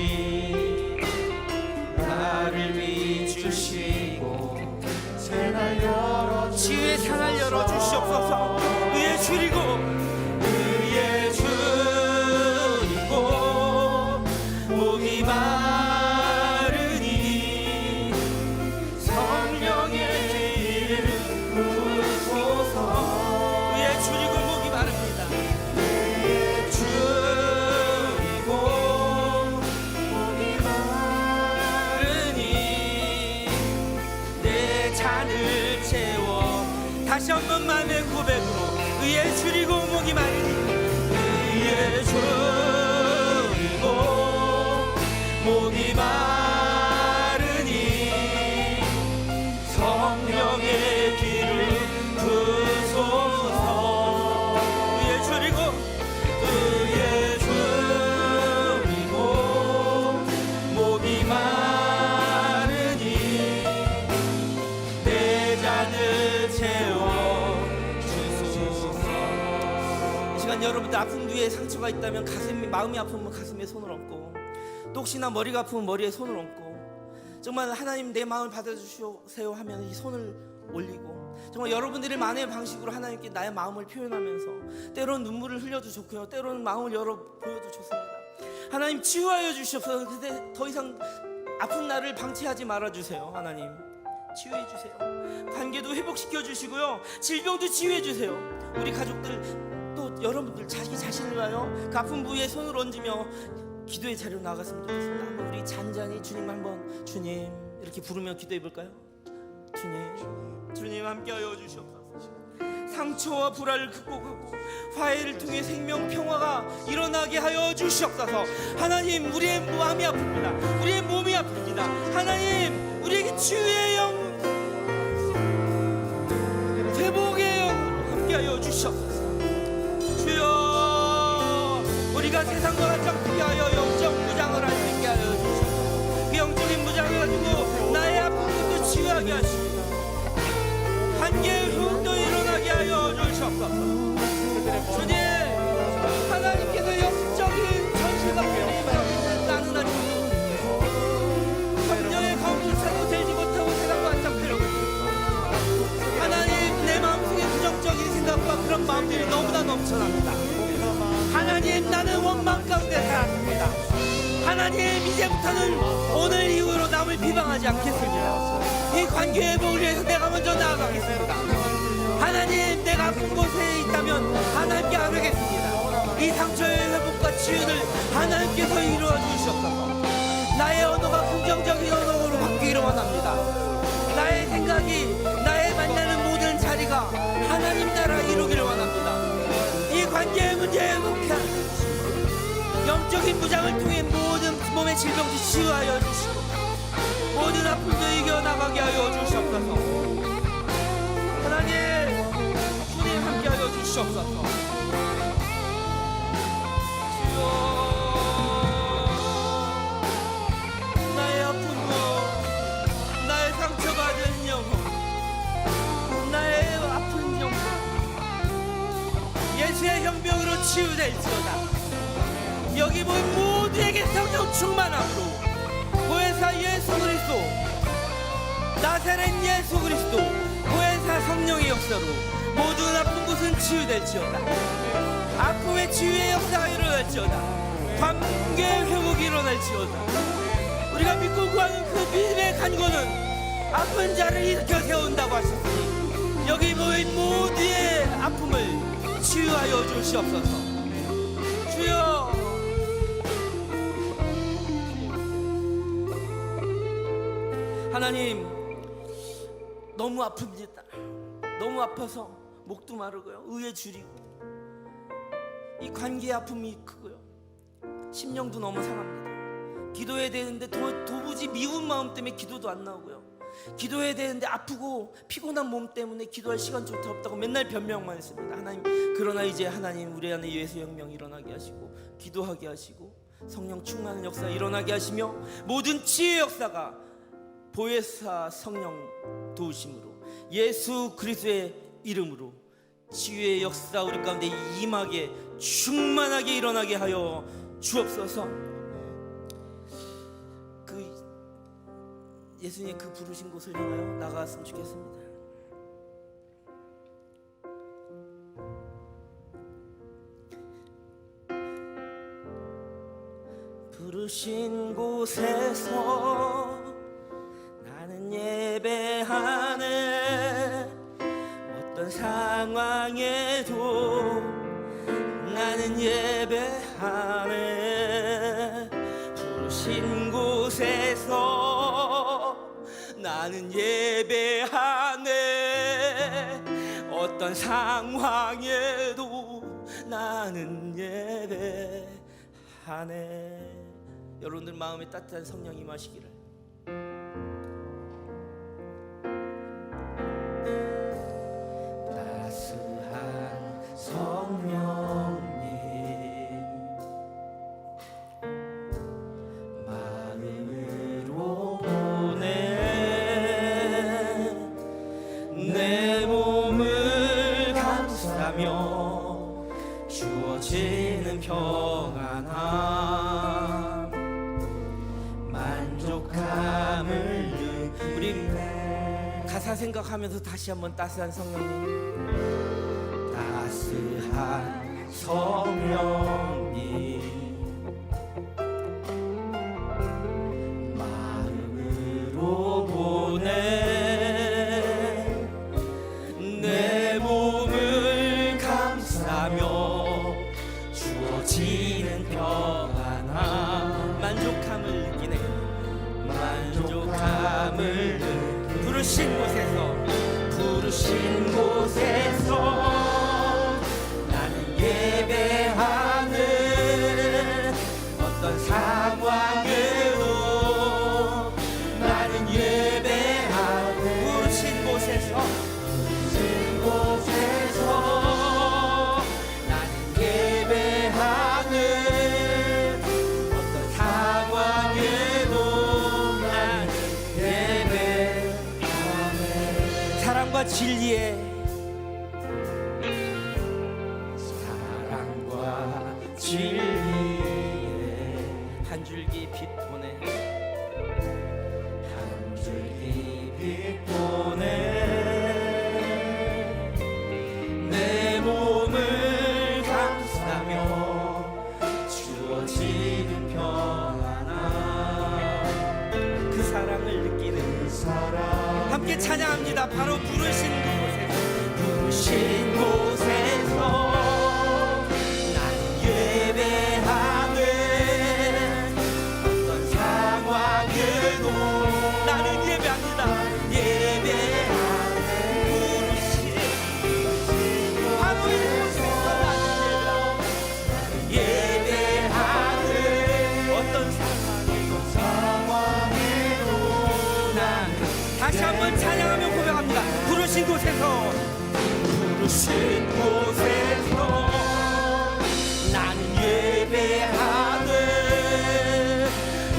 나를 비추시고 새날 열어 지혜의 산을 열어 주시옵소서. 의에 줄이고 의에 줄이고 목이 마르니 성령의 길을 부소서 의에 줄이고 목이 마릅니다. 의에 줄이고 목이 마르니 내 잔을 채워. 다시 한번 마음의 고백으로 의에 줄이고 목이 마르니 의에 줄이고 목이 마르니 성령의 길을 부소서 의에 줄이고 의에 줄이고 목이 마르니 내 잔을 채워 주소서. 이 시간 여러분들 아픈 뒤에 상처가 있다면 가슴이 마음이 아프면 가슴에 손을 얹고 또 혹시나 머리가 아프면 머리에 손을 얹고 정말 하나님 내 마음을 받아주세요 하면 이 손을 올리고 정말 여러분들이 만의 방식으로 하나님께 나의 마음을 표현하면서 때로는 눈물을 흘려도 좋고요 때로는 마음을 열어 보여도 좋습니다. 하나님 치유하여 주시옵소서. 근데 더 이상 아픈 나를 방치하지 말아주세요. 하나님 치유해 주세요. 관계도 회복시켜 주시고요 질병도 치유해 주세요. 우리 가족들 또 여러분들 자기 자신을 위하여 그 아픈 부위에 손을 얹으며 기도의 자리로 나갔으면 좋겠습니다. 한번 우리 잔잔히 주님 한번 주님 이렇게 부르며 기도해 볼까요? 주님 함께하여 주시옵소서. 상처와 불화를 극복하고 화해를 통해 생명 평화가 일어나게 하여 주시옵소서. 하나님 우리의 마음이 아픕니다. 우리의 몸이 아픕니다. 하나님 우리에게 치유의 영 회복의 영으로 함께하여 주시옵소서. 주여 우리가 세상과 같이 아프게 하여 영적 무장을 할 수 있게 하여 주시옵소서. 그 영적인 무장을 가지고 나의 아픈 것도 치유하게 하시고 관계의 회복도 일어나게 하여 주시옵소서. 주님 하나님께서 영적인 전실과 부림을 나는 아주 감정의 가운데서도 되지 못하고 세상과 같이 아프려고 하나님 내 마음속에 부정적인 생각과 그런 마음들이 너무나 넘쳐납니다. 하나님 나는 원망 가운데 살았습니다. 하나님 이제부터는 오늘 이후로 남을 비방하지 않겠습니다. 이 관계 회복을 위해서 내가 먼저 나아가겠습니다. 하나님 내가 아픈 곳에 있다면 하나님께 아뢰겠습니다. 이 상처의 회복과 치유를 하나님께서 이루어 주시옵소서. 나의 언어가 긍정적인 언어로 바뀌기를 원합니다. 나의 생각이 나의 만나는 모든 자리가 하나님 나라 이루기를 원합니다. 이 관계의 문제에 회복해 영적인 무장을 통해 모든 몸의 질병도 치유하여 주시고 모든 아픔도 이겨나가게 하여 주시옵소서. 하나님 주님 함께하여 주시옵소서. 주여 나의 아픈 몸 나의 상처받은 영혼 나의 아픈 영혼 예수의 혁명으로 치유될지어다. 여기 모인 모두에게 성령 충만함으로 보혜사 예수 그리스도, 나사렛 예수 그리스도, 보혜사 성령의 역사로 모든 아픈 곳은 치유될지어다. 아픔의 치유의 역사가 일어날지어다. 관계의 회복이 일어날지어다. 우리가 믿고 구하는 그 믿음의 간구는 아픈 자를 일으켜 세운다고 하셨으니 여기 모인 모두의 아픔을 치유하여 주시옵소서. 주여, 하나님, 너무 아픕니다. 너무 아파서 목도 마르고요, 의에 줄이고, 이 관계의 아픔이 크고요, 심령도 너무 상합니다. 기도해야 되는데 도무지 미운 마음 때문에 기도도 안 나오고요, 기도해야 되는데 아프고 피곤한 몸 때문에 기도할 시간조차 없다고 맨날 변명만 했습니다. 하나님, 그러나 이제 하나님 우리 안에 예수 혁명 일어나게 하시고 기도하게 하시고 성령 충만한 역사 일어나게 하시며 모든 치유의 역사가 보혜사 성령 도우심으로 예수 그리스도의 이름으로 치유의 역사 우리 가운데 임하게 충만하게 일어나게 하여 주옵소서. 그 예수님 그 부르신 곳을 향하여 나아갔으면 좋겠습니다. 부르신 곳에서 나는 예배하네. 어떤 상황에도 나는 예배하네. 부르신 곳에서 나는 예배하네. 어떤 상황에도 나는 예배하네. 여러분들 마음에 따뜻한 성령 임하시기를. 따스한 성령님 마음으로 보내 내 몸을 감싸며 주어지는 평안함 만족함을 우리 가사 생각하면서 다시 한번 따스한 성령님, 따스한 성령님 마음으로 보내 내 몸을 감싸며 주어지는 평안함 만족함을 느끼네. 만족함을 부르신 곳에서 나는 예배하는 어떤 상황에도 나는 예배하는 부르신 곳에서 나는 예배하는 어떤 상황에도 나는 예배하는 사랑과 진리의 한 줄기 빛 보내 한 줄기 빛 보내 내 몸을 감싸며 주어지는 평안함 그 사랑을 느끼는 함께 찬양합니다. 바로 부르신 곳에서 나는 예배하네. 어떤 상황에도 나는 예배합니다. 예배하네. 바로 이곳에서 나는 예배하네. 어떤 상황에도 나는 다시 한번 찬양하며 고백합니다. 부르신 곳에서 나는 예배하네.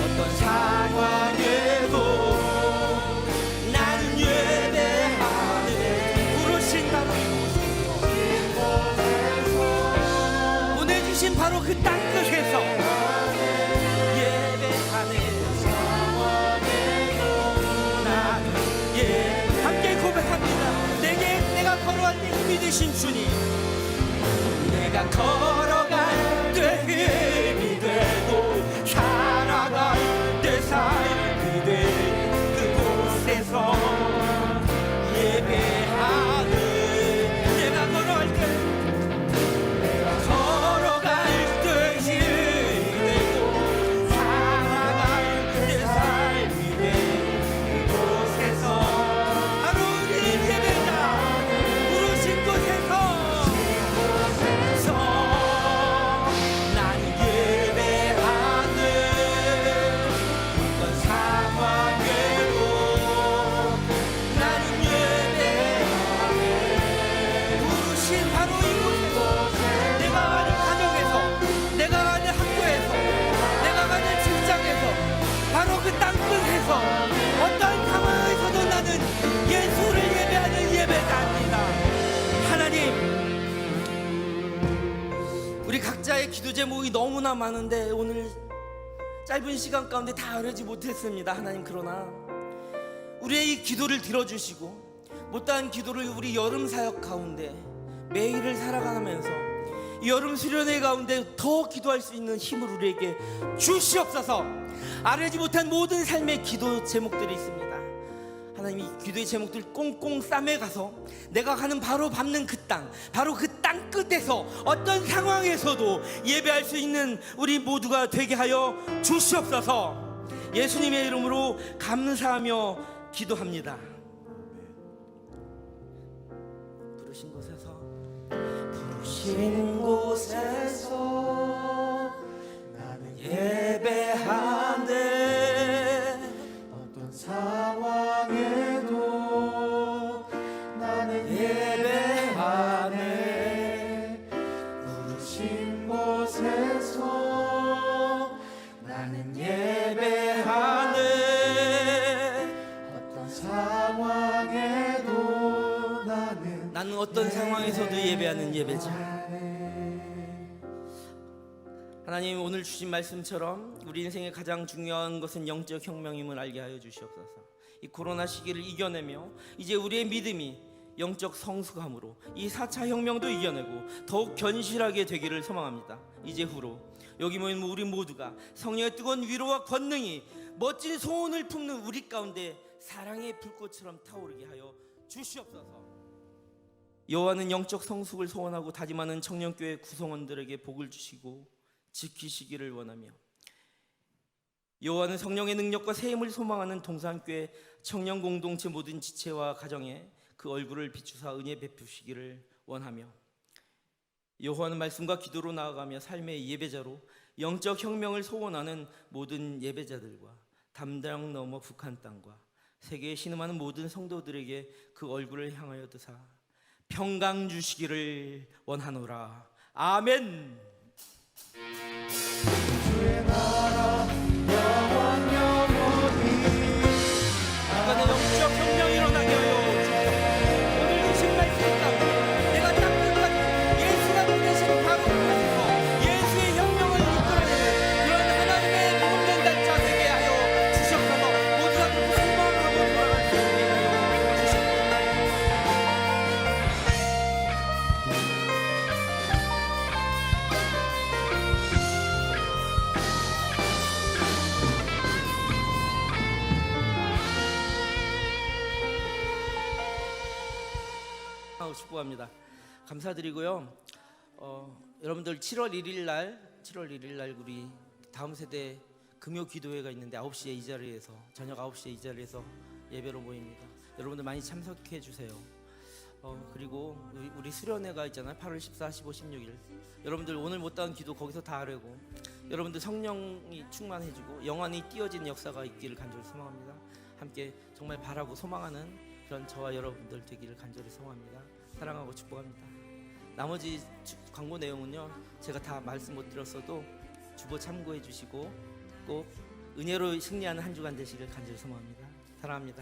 어떤 상황에도 나는 예배하네. 부르신 곳에서 주신 바로 그 땅끝에서 예배하네. 함께 고백합니다. 내가 걸어갈 때 힘이 되신 주님, 내가 걸어갈 때 힘이 되고 살아갈 때 삶이 될 그곳에서 예배하네. 내가 걸어갈 때 힘이 되고 살아갈 때 삶이 될 그곳에서 바로 우리 예배자 부르신 곳에서 나는 예배하네. 어떤 상황에도 나는 예배하네. 부르신 바로 이곳에서, 내가 가는 가정에서, 내가 가는 학교에서, 내가 가는 직장에서, 바로 그 땅끝에서 어떤 상황에서도 나는 예수를 예배하는 예배자입니다. 하나님, 우리 각자의 기도 제목이 너무나 많은데 오늘 짧은 시간 가운데 다 하려지 못했습니다. 하나님, 그러나 우리의 이 기도를 들어주시고 못다한 기도를 우리 여름 사역 가운데 매일을 살아가면서 이 여름 수련회 가운데 더 기도할 수 있는 힘을 우리에게 주시옵소서. 아뢰지 못한 모든 삶의 기도 제목들이 있습니다. 하나님, 이 기도의 제목들 꽁꽁 싸매 가서 내가 가는 바로 밟는 그 땅, 바로 그 땅 끝에서 어떤 상황에서도 예배할 수 있는 우리 모두가 되게 하여 주시옵소서. 예수님의 이름으로 감사하며 기도합니다. 부르신 곳에서 나는 예배하네. 어떤 상황에도 나는 예배하네. 부르신 곳에서 나는 예배하네. 어떤 상황에도 나는 어떤 상황에서도 예배하는 예배자. 하나님, 오늘 주신 말씀처럼 우리 인생의 가장 중요한 것은 영적 혁명임을 알게 하여 주시옵소서. 이 코로나 시기를 이겨내며 이제 우리의 믿음이 영적 성숙함으로 이 4차 혁명도 이겨내고 더욱 견실하게 되기를 소망합니다. 이제 후로 여기 모인 우리 모두가 성령의 뜨거운 위로와 권능이 멋진 소원을 품는 우리 가운데 사랑의 불꽃처럼 타오르게 하여 주시옵소서. 여호와는 영적 성숙을 소원하고 다짐하는 청년교회 구성원들에게 복을 주시고 지키시기를 원하며, 여호와는 성령의 능력과 새 힘을 소망하는 동산교회 청년 공동체 모든 지체와 가정에 그 얼굴을 비추사 은혜 베푸시기를 원하며, 여호와는 말씀과 기도로 나아가며 삶의 예배자로 영적 혁명을 소원하는 모든 예배자들과 담당 너머 북한 땅과 세계에 신음하는 모든 성도들에게 그 얼굴을 향하여 드사 평강 주시기를 원하노라. 아멘. 주의 나라 영원 영원히. 이번에 영적 혁명이 일어나게 하여 주시옵소서. 오늘 주신 말씀 가운데 내가 땅끝까지 예수가 보내신 바로 그곳에서 예수의 혁명을 이끌어내는 그런 하나님의 모든 단자 되게 하여 주시옵소서. 모두가 소망하고 돌아갈 수 있게 하여 주시옵소서. 축복합니다. 감사드리고요. 여러분들 7월 1일 날 우리 다음 세대 금요 기도회가 있는데 9시에 이 자리에서, 저녁 9시에 이 자리에서 예배로 모입니다. 여러분들 많이 참석해 주세요. 그리고 우리 수련회가 있잖아요. 8월 14, 15, 16일. 여러분들 오늘 못다한 기도 거기서 다 하려고, 여러분들 성령이 충만해지고 영안이 띄어지는 역사가 있기를 간절히 소망합니다. 함께 정말 바라고 소망하는 그런 저와 여러분들 되기를 간절히 소망합니다. 사랑하고 축복합니다. 나머지 광고 내용은요, 제가 다 말씀 못 드렸어도 주보 참고해 주시고 꼭 은혜로 승리하는 한 주간 되시길 간절히 소망합니다. 사랑합니다.